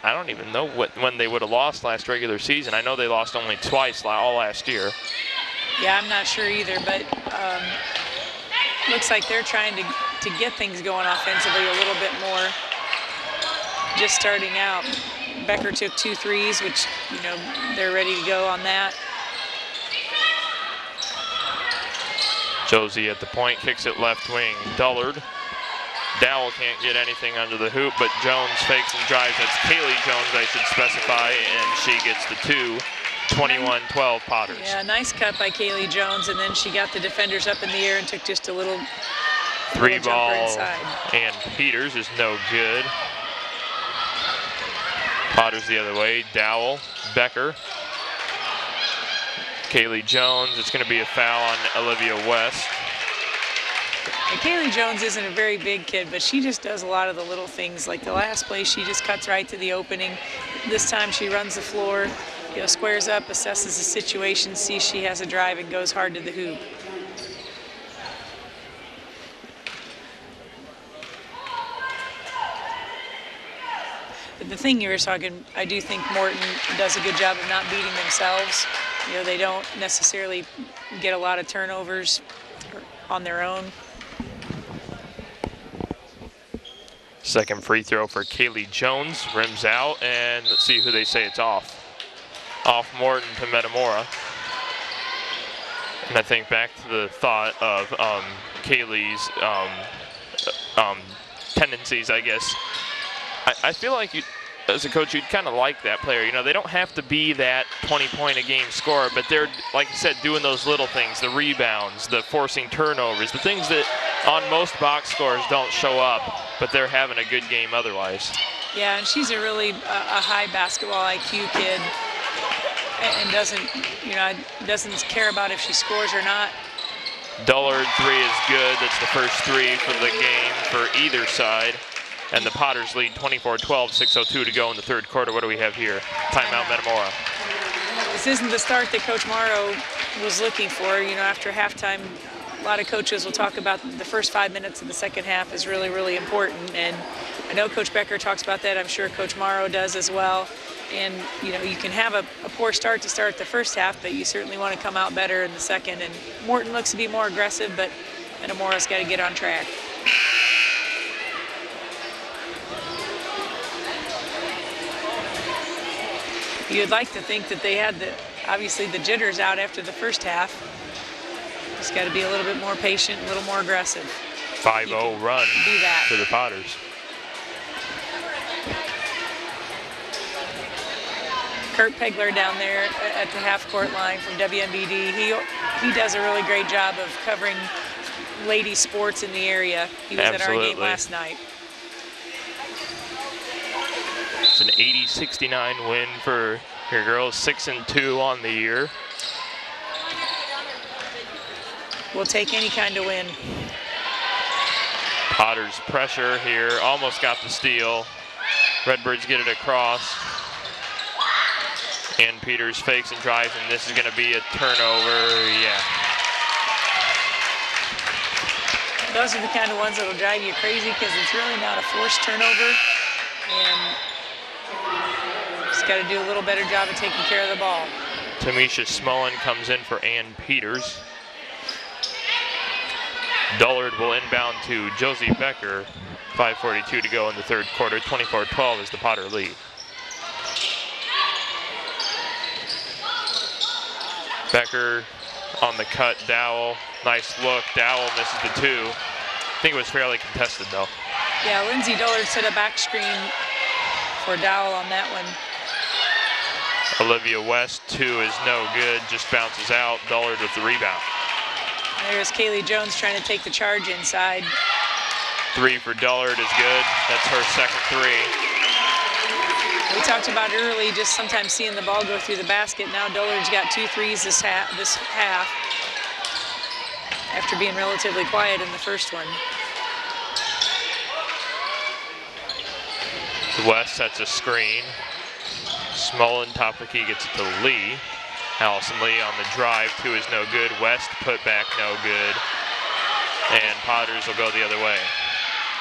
I don't even know when they would have lost last regular season. I know they lost only twice all last year. Yeah, I'm not sure either, but looks like they're trying to get things going offensively a little bit more. Just starting out, Becker took 2 threes, which, you know, they're ready to go on that. Josie at the point, kicks it left wing. Dullard. Dowell can't get anything under the hoop, but Jones fakes and drives. That's Kaylee Jones, I should specify, and she gets the 2. 21-12 Potters. Yeah, nice cut by Kaylee Jones, and then she got the defenders up in the air and took just a little 3 ball inside. And Peters is no good. Potters the other way. Dowell, Becker, Kaylee Jones. It's going to be a foul on Olivia West. And Kaylee Jones isn't a very big kid, but she just does a lot of the little things. Like the last play, she just cuts right to the opening. This time she runs the floor, you know, squares up, assesses the situation, sees she has a drive, and goes hard to the hoop. But the thing you were talking, I do think Morton does a good job of not beating themselves. You know, they don't necessarily get a lot of turnovers on their own. Second free throw for Kaylee Jones, rims out, and let's see who they say it's off. Off Morton to Metamora. And I think back to the thought of Kaylee's tendencies, I guess. I feel like as a coach, you'd kind of like that player. You know, they don't have to be that 20-point-a-game scorer, but they're, like you said, doing those little things, the rebounds, the forcing turnovers, the things that on most box scores don't show up, but they're having a good game otherwise. Yeah, and she's a really a high basketball IQ kid, and doesn't care about if she scores or not. Dullard 3 is good. That's the first 3 for the game for either side. And the Potters lead 24-12, 6:02 to go in the third quarter. What do we have here? Timeout Metamora. This isn't the start that Coach Morrow was looking for. You know, after halftime, a lot of coaches will talk about the first 5 minutes of the second half is really, really important. And I know Coach Becker talks about that. I'm sure Coach Morrow does as well. And, you know, you can have a poor start to start the first half, but you certainly want to come out better in the second. And Morton looks to be more aggressive, but Metamora's got to get on track. You'd like to think that they had obviously the jitters out after the first half. Just got to be a little bit more patient, a little more aggressive. 5-0 run to the Potters. Kurt Pegler down there at the half-court line from WMBD. He does a really great job of covering lady sports in the area. He was at our game last night. It's an 80-69 win for your girls, 6-2 on the year. We'll take any kind of win. Potters pressure here, almost got the steal. Redbirds get it across. And Peters fakes and drives, and this is going to be a turnover. Yeah. Those are the kind of ones that'll drive you crazy because it's really not a forced turnover, and just got to do a little better job of taking care of the ball. Tamisha Smullen comes in for Ann Peters. Dullard will inbound to Josie Becker. 5:42 to go in the third quarter. 24-12 is the Potter lead. Becker on the cut, Dowell. Nice look. Dowell misses the two. I think it was fairly contested though. Yeah, Lindsay Dullard set a back screen for Dowell on that one. Olivia West, two is no good, just bounces out. Dullard with the rebound. There's Kaylee Jones trying to take the charge inside. Three for Dullard is good. That's her second three. We talked about early just sometimes seeing the ball go through the basket. Now Dullard's got 2 threes this half after being relatively quiet in the first one. West sets a screen. Smullen, top of the key, gets it to Lee. Allison Lee on the drive, two is no good. West put back, no good. And Potters will go the other way.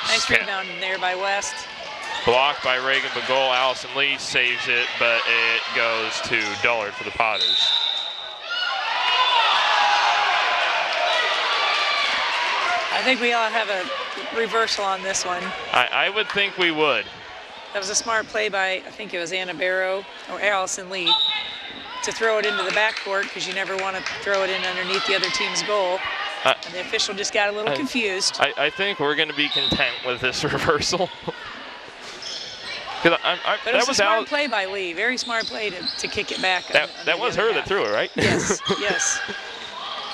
Nice rebound there by West. Blocked by Reagan Bagol. Allison Lee saves it, but it goes to Dullard for the Potters. I think we all have a reversal on this one. I would think we would. That was a smart play by, I think it was Anna Barrow or Allison Lee, to throw it into the backcourt because you never want to throw it in underneath the other team's goal. And the official just got a little confused. I think we're going to be content with this reversal. But it was a smart play by Lee. Very smart play to kick it back. That was her that threw it, right? Yes, yes.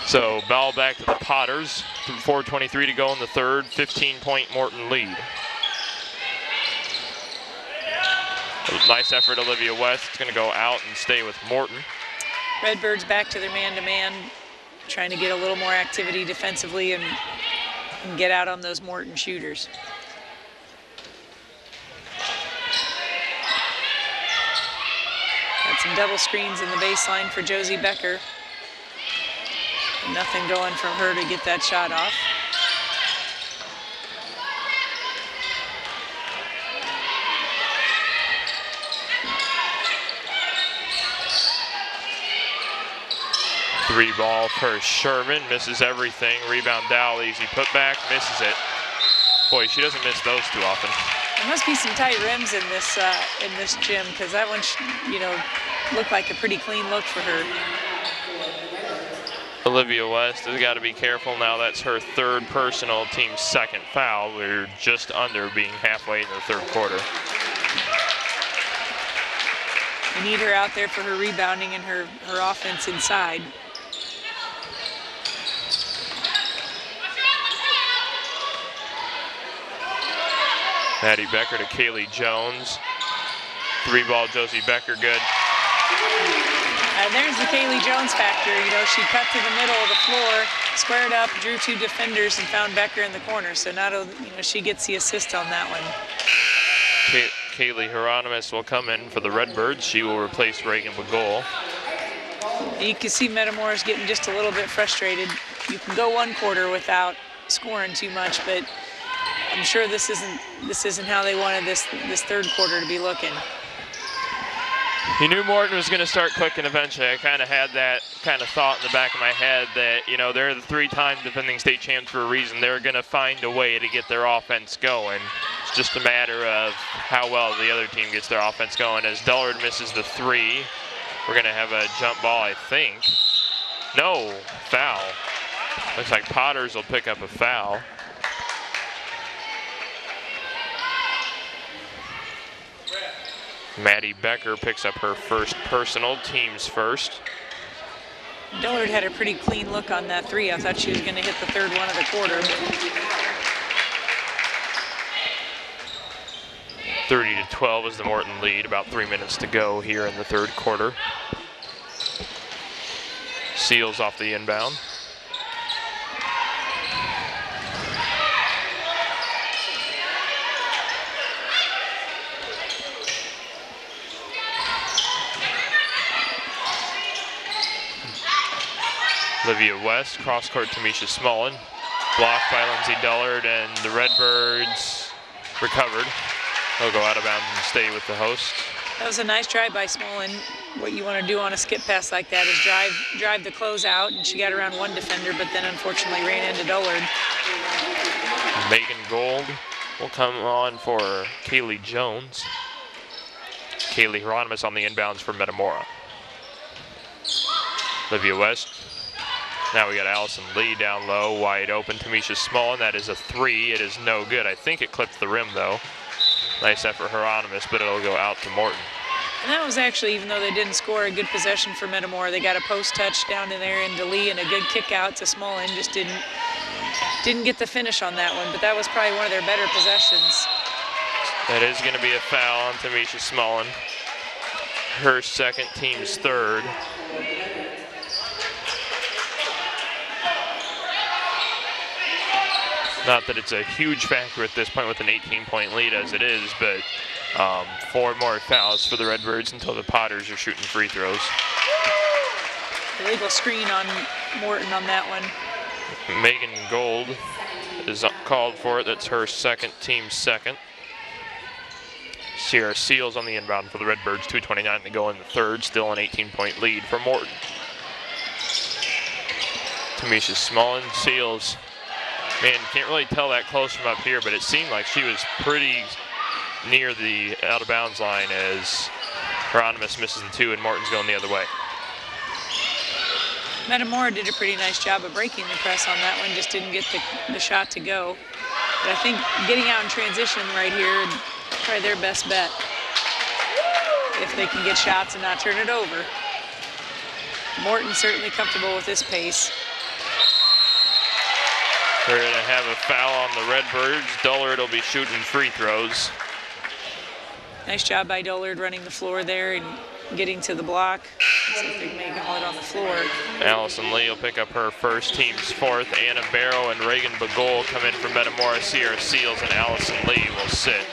So ball back to the Potters. 4:23 to go in the third. 15-point Morton lead. Nice effort, Olivia West. It's going to go out and stay with Morton. Redbirds back to their man-to-man, trying to get a little more activity defensively and get out on those Morton shooters. Got some double screens in the baseline for Josie Becker. Nothing going from her to get that shot off. Three ball for Sherman, misses everything. Rebound Dowell, easy putback, misses it. Boy, she doesn't miss those too often. There must be some tight rims in this gym because that one, looked like a pretty clean look for her. Olivia West has got to be careful now. That's her third personal, team's second foul. We're just under being halfway in the third quarter. We need her out there for her rebounding and her offense inside. Maddie Becker to Kaylee Jones. Three ball, Josie Becker, good. And there's the Kaylee Jones factor. She cut to the middle of the floor, squared up, drew two defenders, and found Becker in the corner. So not only, she gets the assist on that one. Kaylee Hieronymus will come in for the Redbirds. She will replace Reagan Bagol. You can see Metamora's getting just a little bit frustrated. You can go one quarter without scoring too much, but I'm sure this isn't how they wanted this third quarter to be looking. You knew Morton was going to start clicking eventually. I kind of had that kind of thought in the back of my head that, they're the three-time defending state champs for a reason. They're going to find a way to get their offense going. It's just a matter of how well the other team gets their offense going. As Dullard misses the three, we're going to have a jump ball, I think. No, foul. Looks like Potters will pick up a foul. Maddie Becker picks up her first personal, team's first. Dullard had a pretty clean look on that three. I thought she was going to hit the third one of the quarter. 30-12 is the Morton lead. About 3 minutes to go here in the third quarter. Seals off the inbound. Olivia West, cross court Tamisha Smullen. Blocked by Lindsay Dullard, and the Redbirds recovered. They'll go out of bounds and stay with the host. That was a nice drive by Smolin. What you want to do on a skip pass like that is drive the close out, and she got around one defender, but then unfortunately ran into Dullard. Megan Gold will come on for Kaylee Jones. Kaylee Hieronymus on the inbounds for Metamora. Olivia West. Now we got Allison Lee down low, wide open. Tamisha Small, and that is a 3. It is no good. I think it clipped the rim, though. Nice effort, Hieronymus, but it'll go out to Morton. And that was actually, even though they didn't score, a good possession for Metamora. They got a post touch down in there into Lee and a good kick out to Smolin. Just didn't get the finish on that one, but that was probably one of their better possessions. That is going to be a foul on Tamisha Smolin. Her second, team's third. Not that it's a huge factor at this point with an 18-point lead as it is, but 4 more fouls for the Redbirds until the Potters are shooting free throws. Illegal screen on Morton on that one. Megan Gold is called for it. That's her second, team's second. Sierra Seals on the inbound for the Redbirds. 2:29 to go in the third. Still an 18-point lead for Morton. Tamisha Smolin, Seals. Man, can't really tell that close from up here, but it seemed like she was pretty near the out-of-bounds line as Hieronymus misses the 2 and Morton's going the other way. Metamora did a pretty nice job of breaking the press on that one, just didn't get the shot to go. But I think getting out in transition right here, probably their best bet. If they can get shots and not turn it over. Morton certainly comfortable with this pace. We're going to have a foul on the Redbirds. Dullard will be shooting free throws. Nice job by Dullard running the floor there and getting to the block. Let's see if they can make it on the floor. Allison Lee will pick up her first, team's fourth. Anna Barrow and Reagan Bagol come in from Metamora. Sierra Seals and Allison Lee will sit.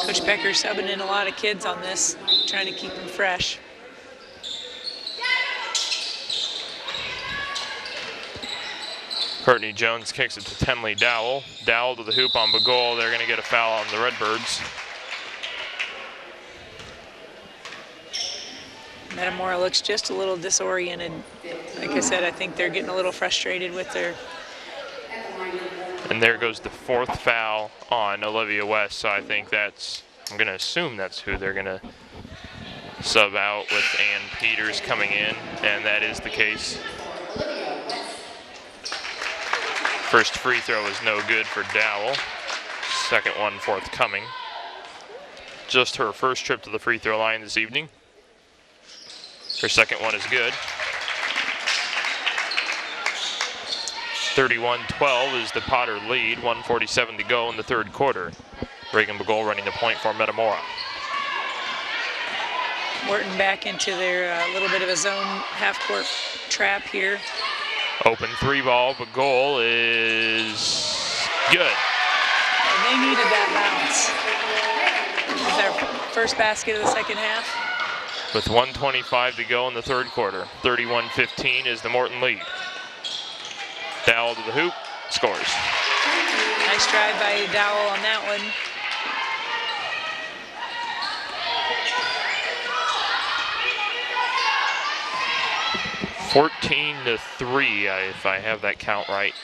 Coach Becker subbing in a lot of kids on this, trying to keep them fresh. Courtney Jones kicks it to Tenley Dowell. Dowell to the hoop on Bagol. They're going to get a foul on the Redbirds. Metamora looks just a little disoriented. Like I said, I think they're getting a little frustrated with their... And there goes the 4th foul on Olivia West, so I think that's, I'm going to assume that's who they're going to sub out with Ann Peters coming in, and that is the case. First free throw is no good for Dowell. Second one forthcoming. Just her first trip to the free throw line this evening. Her second one is good. 31-12 is the Potter lead, 1:47 to go in the third quarter. Reagan Bagol running the point for Metamora. Morton back into their little bit of a zone half-court trap here. Open 3 ball, Bagol is good. And they needed that bounce. This is their first basket of the second half. With 1:25 to go in the third quarter. 31-15 is the Morton lead. Dowell to the hoop, scores. Nice drive by Dowell on that one. (14-3) if I have that count right.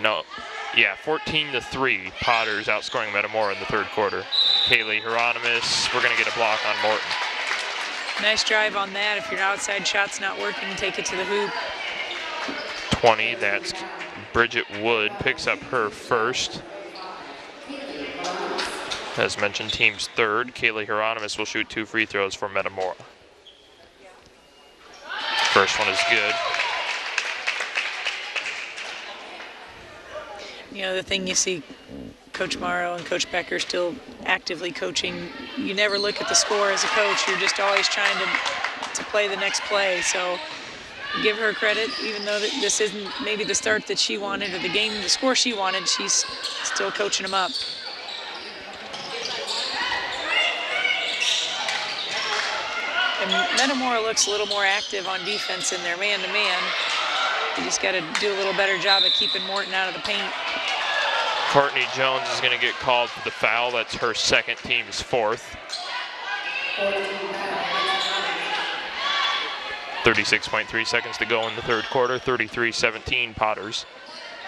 No, yeah, 14-3. Potters outscoring Metamora in the third quarter. Kaylee Hieronymus, we're going to get a block on Morton. Nice drive on that. If your outside shot's not working, take it to the hoop. 20, that's Bridget Wood, picks up her first. As mentioned, team's third. Kaylee Hieronymus will shoot 2 free throws for Metamora. First one is good. You know, the thing you see Coach Morrow and Coach Becker still actively coaching, you never look at the score as a coach. You're just always trying to play the next play. So give her credit, even though this isn't maybe the start that she wanted or the score she wanted, she's still coaching them up. Metamora looks a little more active on defense in their man-to-man. You just got to do a little better job of keeping Morton out of the paint. Courtney Jones is going to get called for the foul. That's her second, team's fourth. 36.3 seconds to go in the third quarter, 33-17 Potters.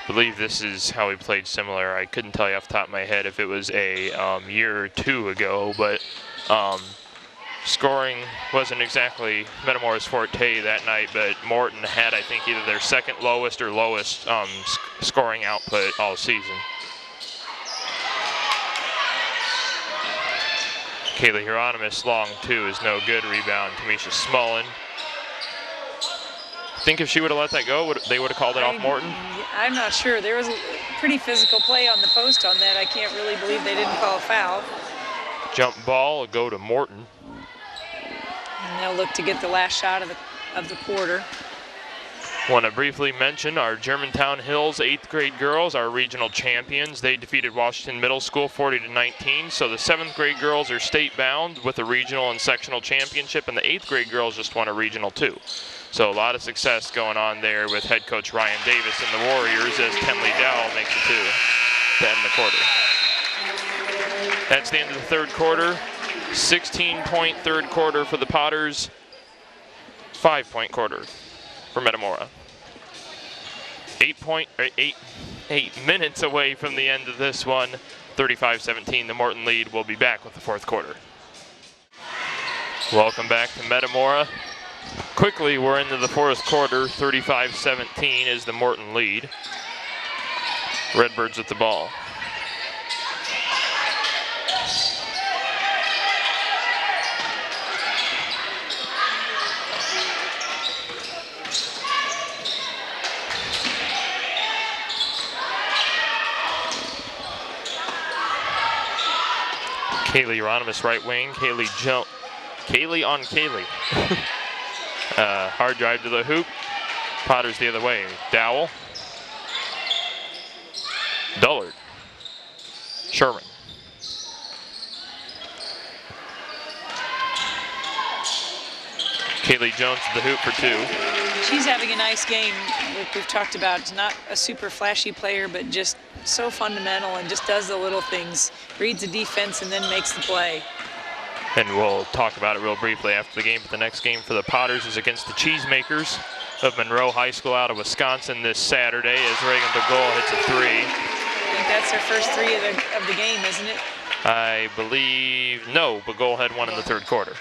I believe this is how we played similar. I couldn't tell you off the top of my head if it was a year or two ago, but scoring wasn't exactly Metamora's forte that night, but Morton had, I think, either their second lowest or lowest scoring output all season. Kaylee Hieronymus, long two, is no good. Rebound, Kamisha Smullen. I think if she would have let that go, they would have called it off Morton? I'm not sure. There was a pretty physical play on the post on that. I can't really believe they didn't call a foul. Jump ball will go to Morton. And they'll look to get the last shot of the quarter. Want to briefly mention our Germantown Hills 8th grade girls, our regional champions. They defeated Washington Middle School 40-19. So the 7th grade girls are state bound with a regional and sectional championship, and the 8th grade girls just won a regional too. So a lot of success going on there with head coach Ryan Davis and the Warriors as Tenley Dowell makes it two to end the quarter. That's the end of the third quarter. 16-point third quarter for the Potters. 5-point quarter for Metamora. 8 minutes away from the end of this one. 35-17, the Morton lead. Will be back with the fourth quarter. Welcome back to Metamora. Quickly, we're into the fourth quarter. 35-17 is the Morton lead. Redbirds with the ball. Kaylee Hieronymus right wing. Kaylee on Kaylee. Hard drive to the hoop. Potters the other way. Dowell. Dullard. Sherman. Kaylee Jones to the hoop for two. She's having a nice game. We've talked about, it's not a super flashy player, but just so fundamental and just does the little things. Reads the defense and then makes the play. And we'll talk about it real briefly after the game. But the next game for the Potters is against the Cheesemakers of Monroe High School out of Wisconsin this Saturday as Reagan Bagol hits a three. I think that's their first three of the game, isn't it? I believe, no, Bagol had one in the third quarter.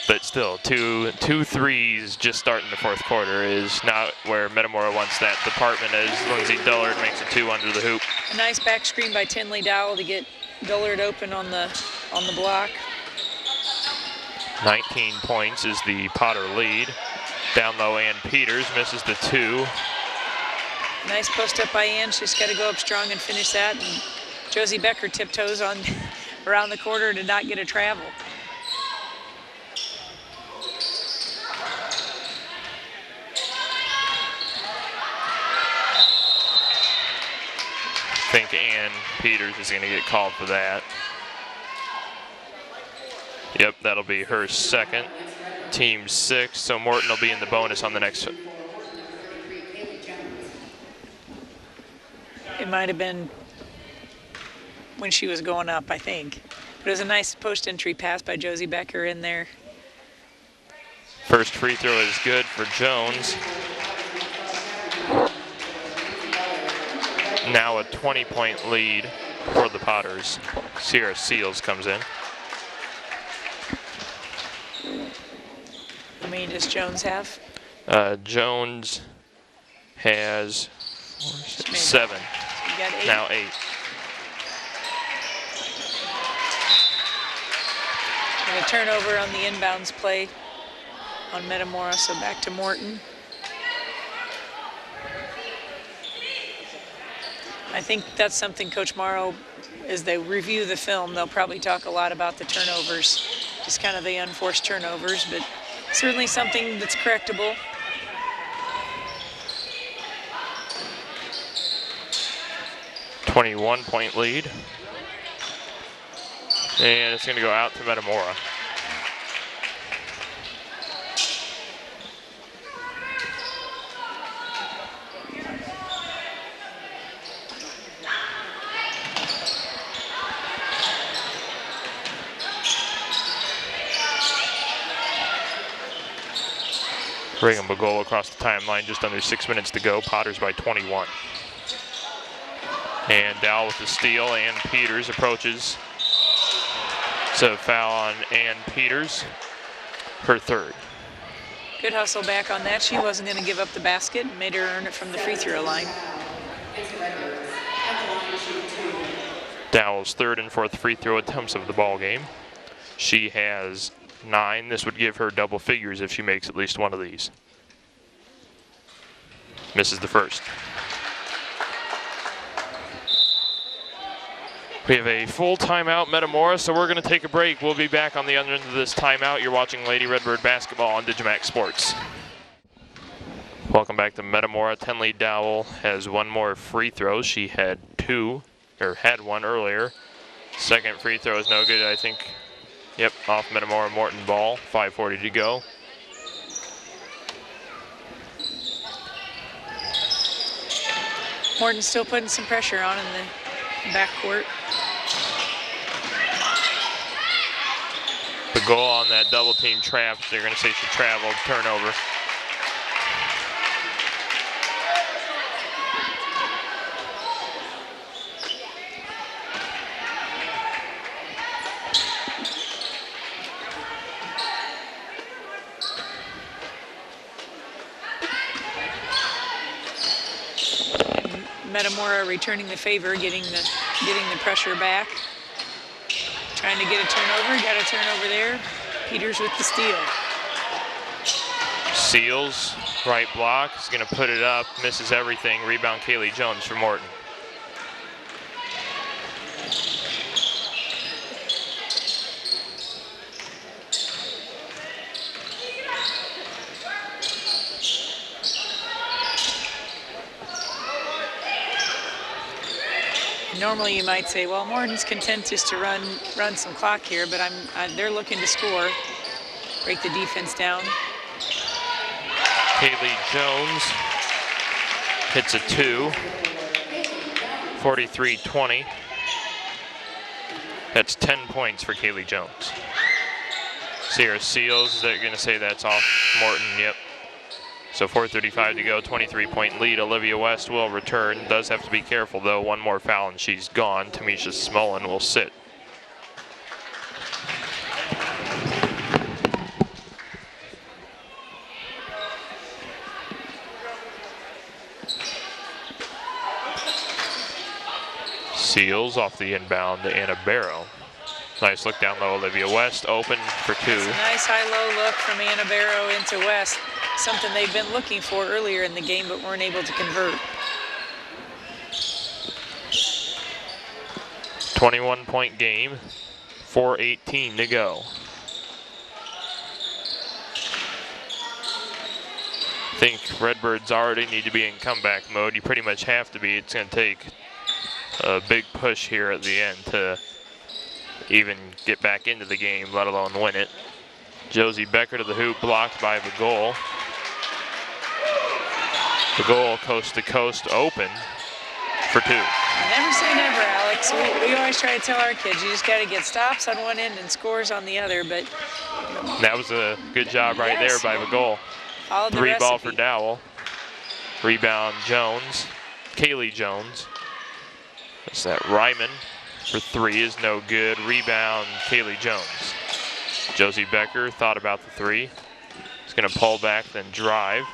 But still, two threes just starting the fourth quarter is not where Metamora wants that department as Lindsay Dullard makes a two under the hoop. A nice back screen by Tenley Dowell to get Dullard open on the block. 19 points is the Potter lead. Down low, Ann Peters misses the two. Nice post up by Ann. She's got to go up strong and finish that. And Josie Becker tiptoes on around the quarter to not get a travel. I think Ann Peters is going to get called for that. Yep, that'll be her second. Team 6, so Morton will be in the bonus on the next. It might have been when she was going up, I think. But it was a nice post-entry pass by Josie Becker in there. First free throw is good for Jones. Now a 20-point lead for the Potters. Sierra Seals comes in. How many does Jones have? Jones has 7. So you got 8. Now 8. And a turnover on the inbounds play on Metamora, so back to Morton. I think that's something Coach Morrow, as they review the film, they'll probably talk a lot about the turnovers, just kind of the unforced turnovers, but certainly something that's correctable. .21 lead. And it's going to go out to Metamora. Bringing a goal across the timeline, just under 6 minutes to go. Potters by 21. And Dowell with the steal, and Peters approaches. So foul on Ann Peters, her third. Good hustle back on that. She wasn't going to give up the basket and made her earn it from the free throw line. Dowell's third and fourth free throw attempts of the ball game. She has 9. This would give her double figures if she makes at least one of these. Misses the first. We have a full timeout, Metamora, so we're going to take a break. We'll be back on the other end of this timeout. You're watching Lady Redbird basketball on digiMAX Sports. Welcome back to Metamora. Tenley Dowell has one more free throw. She had had one earlier. Second free throw is no good, I think. Yep, off Metamora Morton ball. 5:40 to go. Morton's still putting some pressure on in the backcourt. The goal on that double team trap, they're going to say she traveled, turnover. Metamora returning the favor, getting the pressure back. Trying to get a turnover, got a turnover there. Peters with the steal. Seals, right block, is going to put it up, misses everything. Rebound Kaylee Jones for Morton. Normally you might say, well, Morton's content just to run some clock here, but they're looking to score, break the defense down. Kaylee Jones hits a 2, 43-20. That's 10 points for Kaylee Jones. Sierra Seals, they're going to say that's off Morton, yep. So 4:35 to go, 23-point lead. Olivia West will return. Does have to be careful, though. One more foul and she's gone. Tamisha Smullen will sit. Seals off the inbound to Anna Barrow. Nice look down low. Olivia West open for 2. That's a nice high-low look from Anna Barrow into West. Something they've been looking for earlier in the game, but weren't able to convert. 21-point game, 4:18 to go. I think Redbirds already need to be in comeback mode. You pretty much have to be. It's going to take a big push here at the end to even get back into the game, let alone win it. Josie Becker to the hoop, blocked by the goal. The goal coast to coast open for 2. Never say never, Alex. We always try to tell our kids, you just got to get stops on one end and scores on the other, but... That was a good job right there by the goal. 3 ball for Dowell. Rebound Jones, Kaylee Jones. That's that Ryman for 3 is no good. Rebound Kaylee Jones. Josie Becker thought about the 3. He's going to pull back, then drive.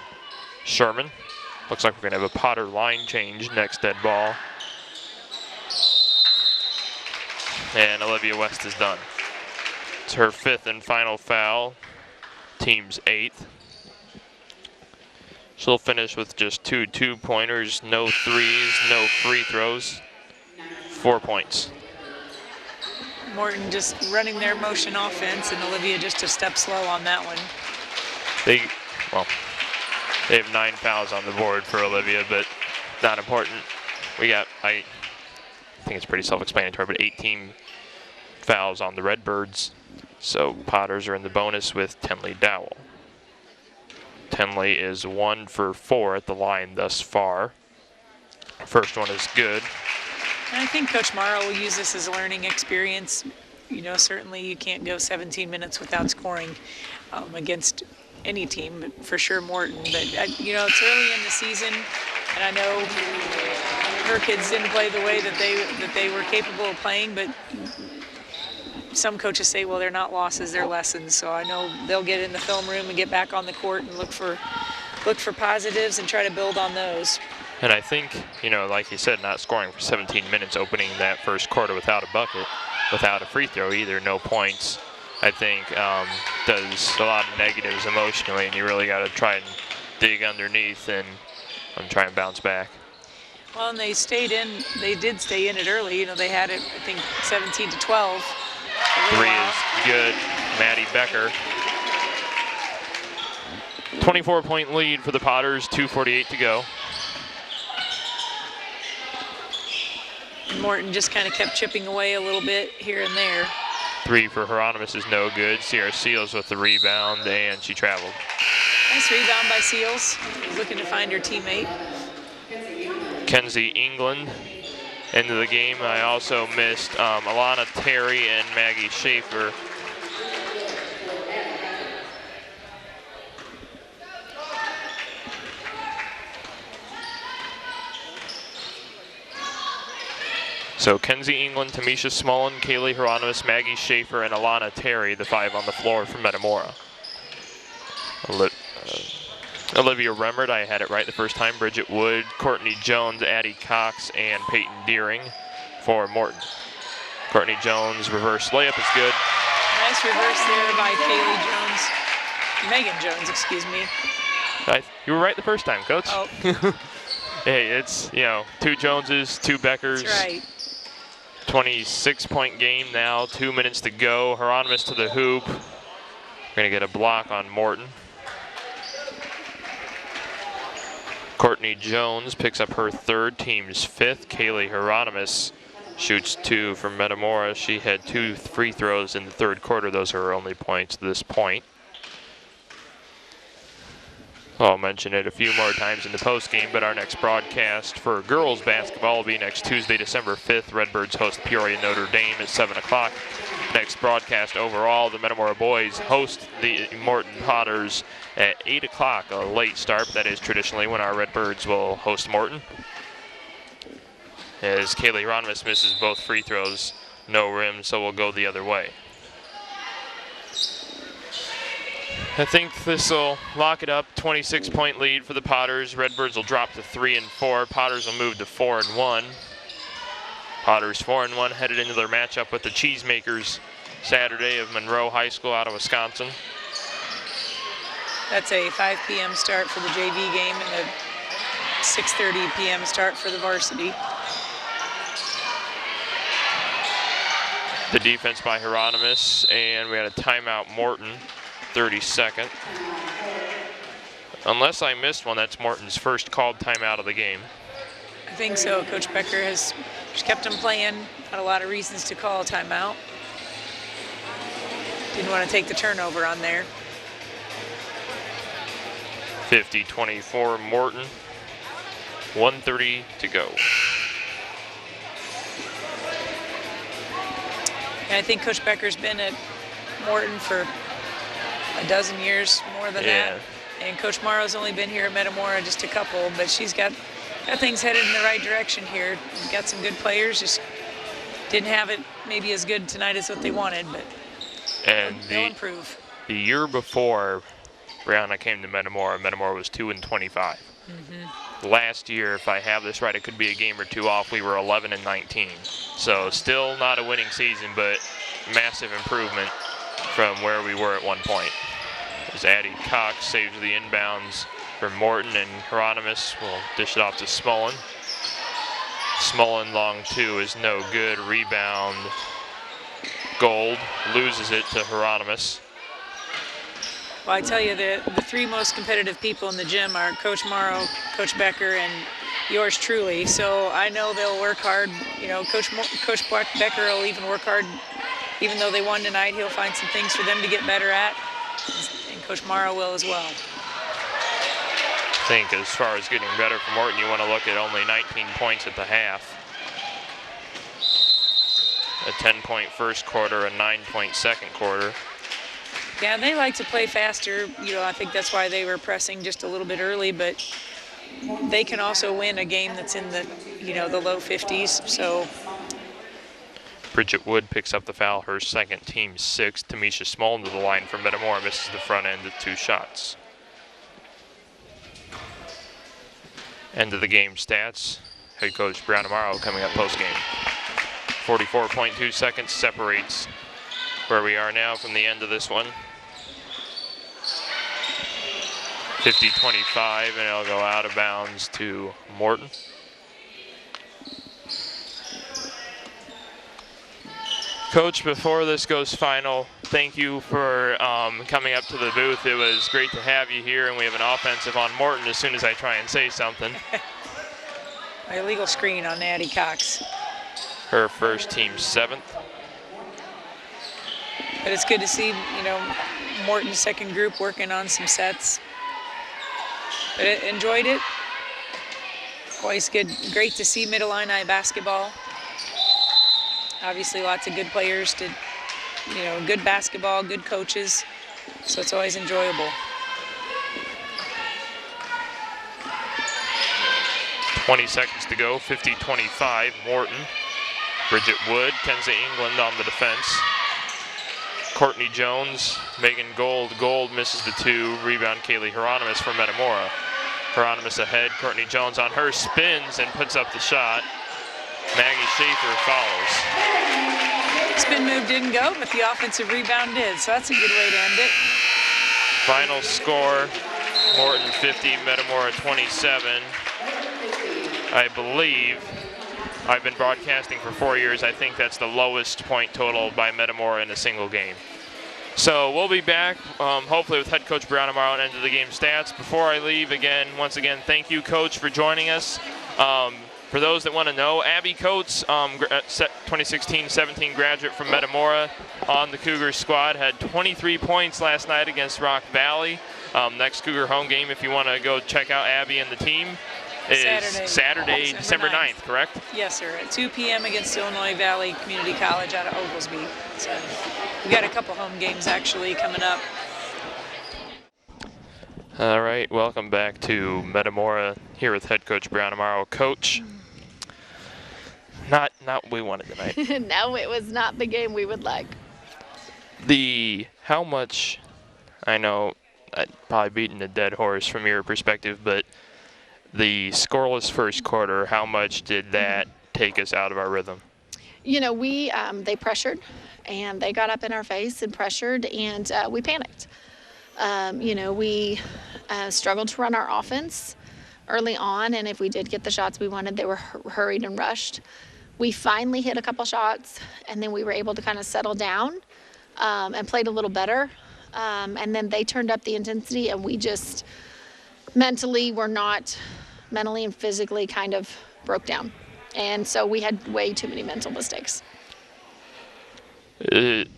Sherman. Looks like we're going to have a Potter line change next dead ball. And Olivia West is done. It's her 5th and final foul. Team's 8th. She'll finish with just 2 two-pointers, no threes, no free throws. 4 points. Morton just running their motion offense, and Olivia just a step slow on that one. They have 9 fouls on the board for Olivia, but not important. We got, I think it's pretty self-explanatory, but 18 fouls on the Redbirds. So Potters are in the bonus with Tenley Dowell. Tenley is 1 for 4 at the line thus far. First one is good. And I think Coach Morrow will use this as a learning experience. You know, certainly you can't go 17 minutes without scoring against any team, but for sure Morton. But you know, it's early in the season, and I know her kids didn't play the way that they were capable of playing, but some coaches say, well, they're not losses, they're lessons. So I know they'll get in the film room and get back on the court and look for positives and try to build on those. And I think, you know, like you said, not scoring for 17 minutes, opening that first quarter without a bucket, without a free throw either, no points, I think does a lot of negatives emotionally, and you really got to try and dig underneath and try and bounce back. Well, and they did stay in it early. You know, they had it, I think, 17-12. Three is good. Maddie Becker. 24-point lead for the Potters, 2:48 to go. Morton just kind of kept chipping away a little bit here and there. Three for Hieronymus is no good. Sierra Seals with the rebound, and she traveled. Nice rebound by Seals. Looking to find her teammate. Kenzie England into the game. I also missed Alana Terry and Maggie Schaefer. So Kenzie England, Tamisha Smullen, Kaylee Hieronymus, Maggie Schaefer, and Alana Terry, the five on the floor for Metamora. Olivia Remmert, I had it right the first time. Bridget Wood, Courtney Jones, Addie Cox, and Peyton Deering for Morton. Courtney Jones, reverse layup is good. Nice reverse there by Kaylee Jones. Megan Jones, excuse me. You were right the first time, Coach. Oh. Hey, it's, you know, two Joneses, two Beckers. That's right. 26-point game now, 2 minutes to go. Hieronymus to the hoop. We're going to get a block on Morton. Courtney Jones picks up her third, team's fifth. Kaylee Hieronymus shoots two from Metamora. She had 2 free throws in the third quarter. Those are her only points to this point. I'll mention it a few more times in the postgame, but our next broadcast for girls basketball will be next Tuesday, December 5th. Redbirds host Peoria Notre Dame at 7 o'clock. Next broadcast overall, the Metamora boys host the Morton Potters at 8 o'clock, a late start. That is traditionally when our Redbirds will host Morton. As Kaylee Hieronymus misses both free throws, no rim, so we'll go the other way. I think this will lock it up. 26-point lead for the Potters. Redbirds will drop to 3-4. Potters will move to 4-1. Potters 4-1 headed into their matchup with the Cheesemakers Saturday of Monroe High School out of Wisconsin. That's a 5 p.m. start for the JV game and a 6:30 p.m. start for the varsity. The defense by Hieronymus, and we had a timeout Morton. 32nd. Unless I missed one, that's Morton's first called timeout of the game. I think so. Coach Becker has kept them playing. Had a lot of reasons to call a timeout. Didn't want to take the turnover on there. 50-24 Morton. 1:30 to go. And I think Coach Becker's been at Morton for a dozen years, more than that. And Coach Morrow's only been here at Metamora just a couple, but she's got things headed in the right direction here. Got some good players, just didn't have it maybe as good tonight as what they wanted, but they'll improve. The year before Brianna came to Metamora, Metamora was 2-25. Last year, if I have this right, it could be a game or two off. We were 11-19. So still not a winning season, but massive improvement from where we were at one point. As Addie Cox saves the inbounds for Morton, and Hieronymus will dish it off to Smullen. Smullen long two is no good. Rebound. Gold loses it to Hieronymus. Well, I tell you, the three most competitive people in the gym are Coach Morrow, Coach Becker, and yours truly. So I know they'll work hard. You know, Coach Becker will even work hard. Even though they won tonight, he'll find some things for them to get better at, and Coach Morrow will as well. I think as far as getting better for Morton, you want to look at only 19 points at the half. A 10-point first quarter, a 9-point second quarter. Yeah, they like to play faster. I think that's why they were pressing just a little bit early, but they can also win a game that's in the, the low 50s. So Bridget Wood picks up the foul, her second, team 6. Tamisha Smolden to the line for Metamora, misses the front end of 2 shots. End of the game stats. Head coach Brown Amaro coming up post game. 44.2 seconds separates where we are now from the end of this one. 50-25, and it'll go out of bounds to Morton. Coach, before this goes final, thank you for coming up to the booth. It was great to have you here, and we have an offensive on Morton as soon as I try and say something. My illegal screen on Addie Cox. Her first, team 7th. But it's good to see, Morton's second group working on some sets. But I enjoyed it. Always good, great to see Middle Illini basketball. Obviously, lots of good players, good basketball, good coaches. So it's always enjoyable. 20 seconds to go, 50-25, Morton. Bridget Wood, Kenzie England on the defense. Courtney Jones, Megan Gold misses the 2. Rebound, Kaylee Hieronymus for Metamora. Hieronymus ahead, Courtney Jones on her, spins and puts up the shot. Maggie Schaefer follows. Spin move didn't go, but the offensive rebound did, so that's a good way to end it. Final score, Morton 50, Metamora 27. I believe, I've been broadcasting for 4 years, I think that's the lowest point total by Metamora in a single game. So we'll be back, hopefully with head coach Brown tomorrow and end of the game stats. Before I leave, once again, thank you, coach, for joining us. For those that want to know, Abby Coates, 2016-17 graduate from Metamora on the Cougars squad, had 23 points last night against Rock Valley. Next Cougar home game, if you want to go check out Abby and the team, is Saturday, December 9th, correct? Yes, sir, at 2 p.m. against Illinois Valley Community College out of Oglesby. So we got a couple home games actually coming up. All right, welcome back to Metamora here with head coach Brown tomorrow. Coach, not what we wanted tonight. No, it was not the game we would like. How much, I know I'd probably beaten a dead horse from your perspective, but the scoreless first quarter, how much did that take us out of our rhythm? They pressured, and they got up in our face and pressured, and we panicked. We struggled to run our offense early on, and if we did get the shots we wanted, they were hurried and rushed. We finally hit a couple shots, and then we were able to kind of settle down and played a little better. And then they turned up the intensity, and we just mentally and physically kind of broke down. And so we had way too many mental mistakes.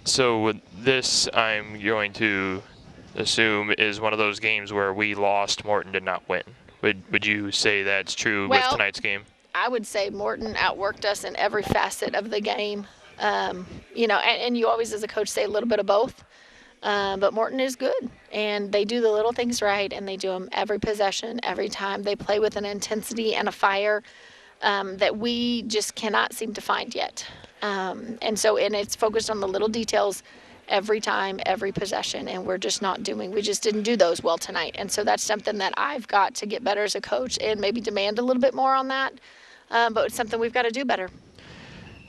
So with this, I'm going to assume is one of those games where we lost, Morton did not win. Would you say that's true with tonight's game? I would say Morton outworked us in every facet of the game. And you always as a coach say a little bit of both. But Morton is good, and they do the little things right, and they do them every possession, every time. They play with an intensity and a fire that we just cannot seem to find yet. And it's focused on the little details every time, every possession, and we just didn't do those well tonight. And so that's something that I've got to get better as a coach and maybe demand a little bit more on that. But it's something we've got to do better.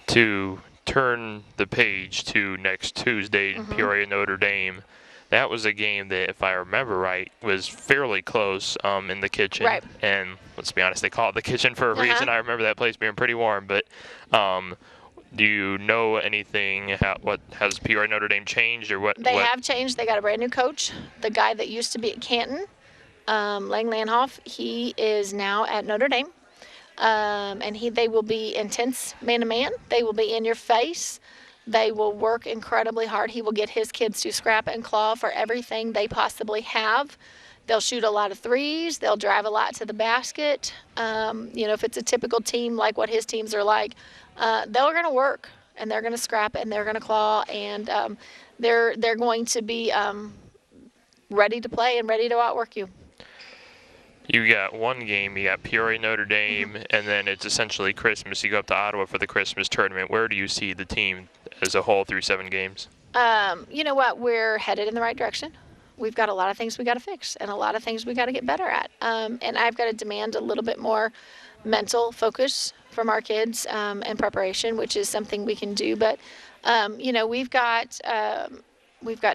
To turn the page to next Tuesday, Peoria Notre Dame, that was a game that, if I remember right, was fairly close in the kitchen. Right. And let's be honest, they call it the kitchen for a reason. I remember that place being pretty warm. But do you know anything? What has Peoria Notre Dame changed, or what? They have changed. They got a brand new coach. The guy that used to be at Canton, Lang Lanhoff, he is now at Notre Dame. And they will be intense man-to-man. They will be in your face. They will work incredibly hard. He will get his kids to scrap and claw for everything they possibly have. They'll shoot a lot of threes. They'll drive a lot to the basket. If it's a typical team like what his teams are like, they're going to work. and they're going to scrap it, and they're going to claw, and they're going to be ready to play and ready to outwork you. You got one game, you got Peoria, Notre Dame, and then it's essentially Christmas. You go up to Ottawa for the Christmas tournament. Where do you see the team as a whole through 7 games? You know what? We're headed in the right direction. We've got a lot of things we got to fix and a lot of things we got to get better at. And I've got to demand a little bit more mental focus from our kids and preparation, which is something we can do. But, we've got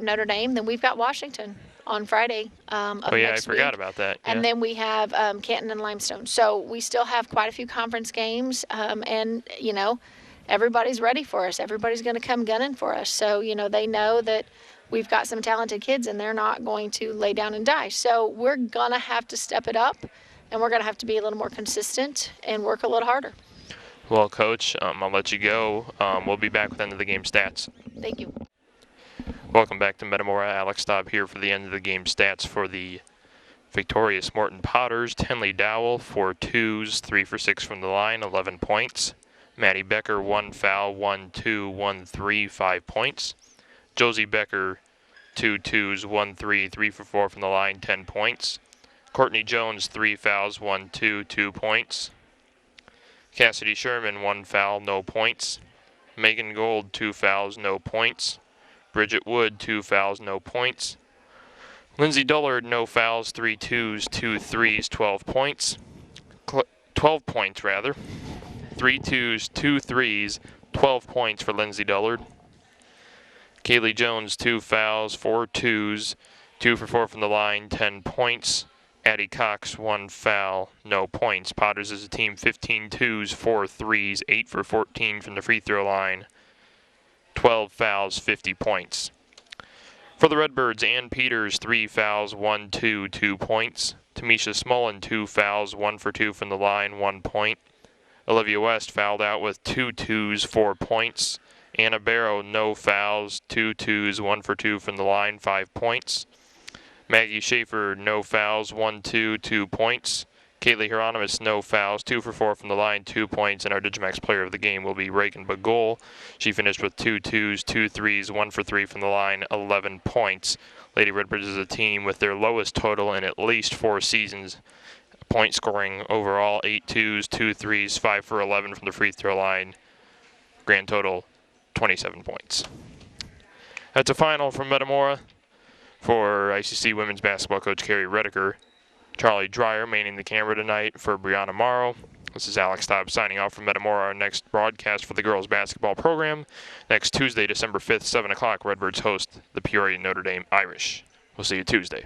Notre Dame, then we've got Washington on Friday of Oh, yeah, next I forgot week. about that. Yeah. And then we have Canton and Limestone. So we still have quite a few conference games, and, everybody's ready for us. Everybody's going to come gunning for us. So, they know that we've got some talented kids, and they're not going to lay down and die. So we're going to have to step it up, and we're going to have to be a little more consistent and work a little harder. Well, Coach, I'll let you go. We'll be back with end of the game stats. Thank you. Welcome back to Metamora. Alex Staub here for the end of the game stats for the victorious Morton Potters. Tenley Dowell, 4 twos, 3 for 6 from the line, 11 points. Maddie Becker, 1 foul, 1 2, 1 3, 5 points. Josie Becker, 2 twos, 1 3, 3 for 4 from the line, 10 points. Courtney Jones, 3 fouls, 1 2, 2 points. Cassidy Sherman, 1 foul, no points. Megan Gold, 2 fouls, no points. Bridget Wood, 2 fouls, no points. Lindsay Dullard, no fouls, 3 twos, 2 threes, 12 points. 12 points, rather. 3 twos, 2 threes, 12 points for Lindsay Dullard. Kaylee Jones, 2 fouls, 4 twos, 2 for 4 from the line, 10 points. Addie Cox, 1 foul, no points. Potters as a team, 15 twos, 4 threes, 8 for 14 from the free throw line. 12 fouls, 50 points. For the Redbirds, Ann Peters, 3 fouls, 1 2, 2 points. Tamisha Smullen, 2 fouls, 1 for 2 from the line, 1 point. Olivia West fouled out with 2 twos, 4 points. Anna Barrow, no fouls, 2 twos, 1 for 2 from the line, 5 points. Maggie Schaefer, no fouls, 1 2, 2 points. Kaylee Hieronymus, no fouls, 2 for 4 from the line, 2 points, and our digiMAX player of the game will be Reagan Bagul. She finished with 2 twos, 2 threes, 1 for 3 from the line, 11 points. Lady Redbirds is a team with their lowest total in at least 4 seasons. Point scoring overall, 8 twos, 2 threes, 5 for 11 from the free throw line. Grand total, 27 points. That's a final from Metamora. For ICC women's basketball coach Carrie Redeker, Charlie Dreyer manning the camera tonight for Brianna Morrow. This is Alex Staub signing off from Metamora. Our next broadcast for the girls basketball program next Tuesday, December 5th, 7 o'clock. Redbirds host the Peoria Notre Dame Irish. We'll see you Tuesday.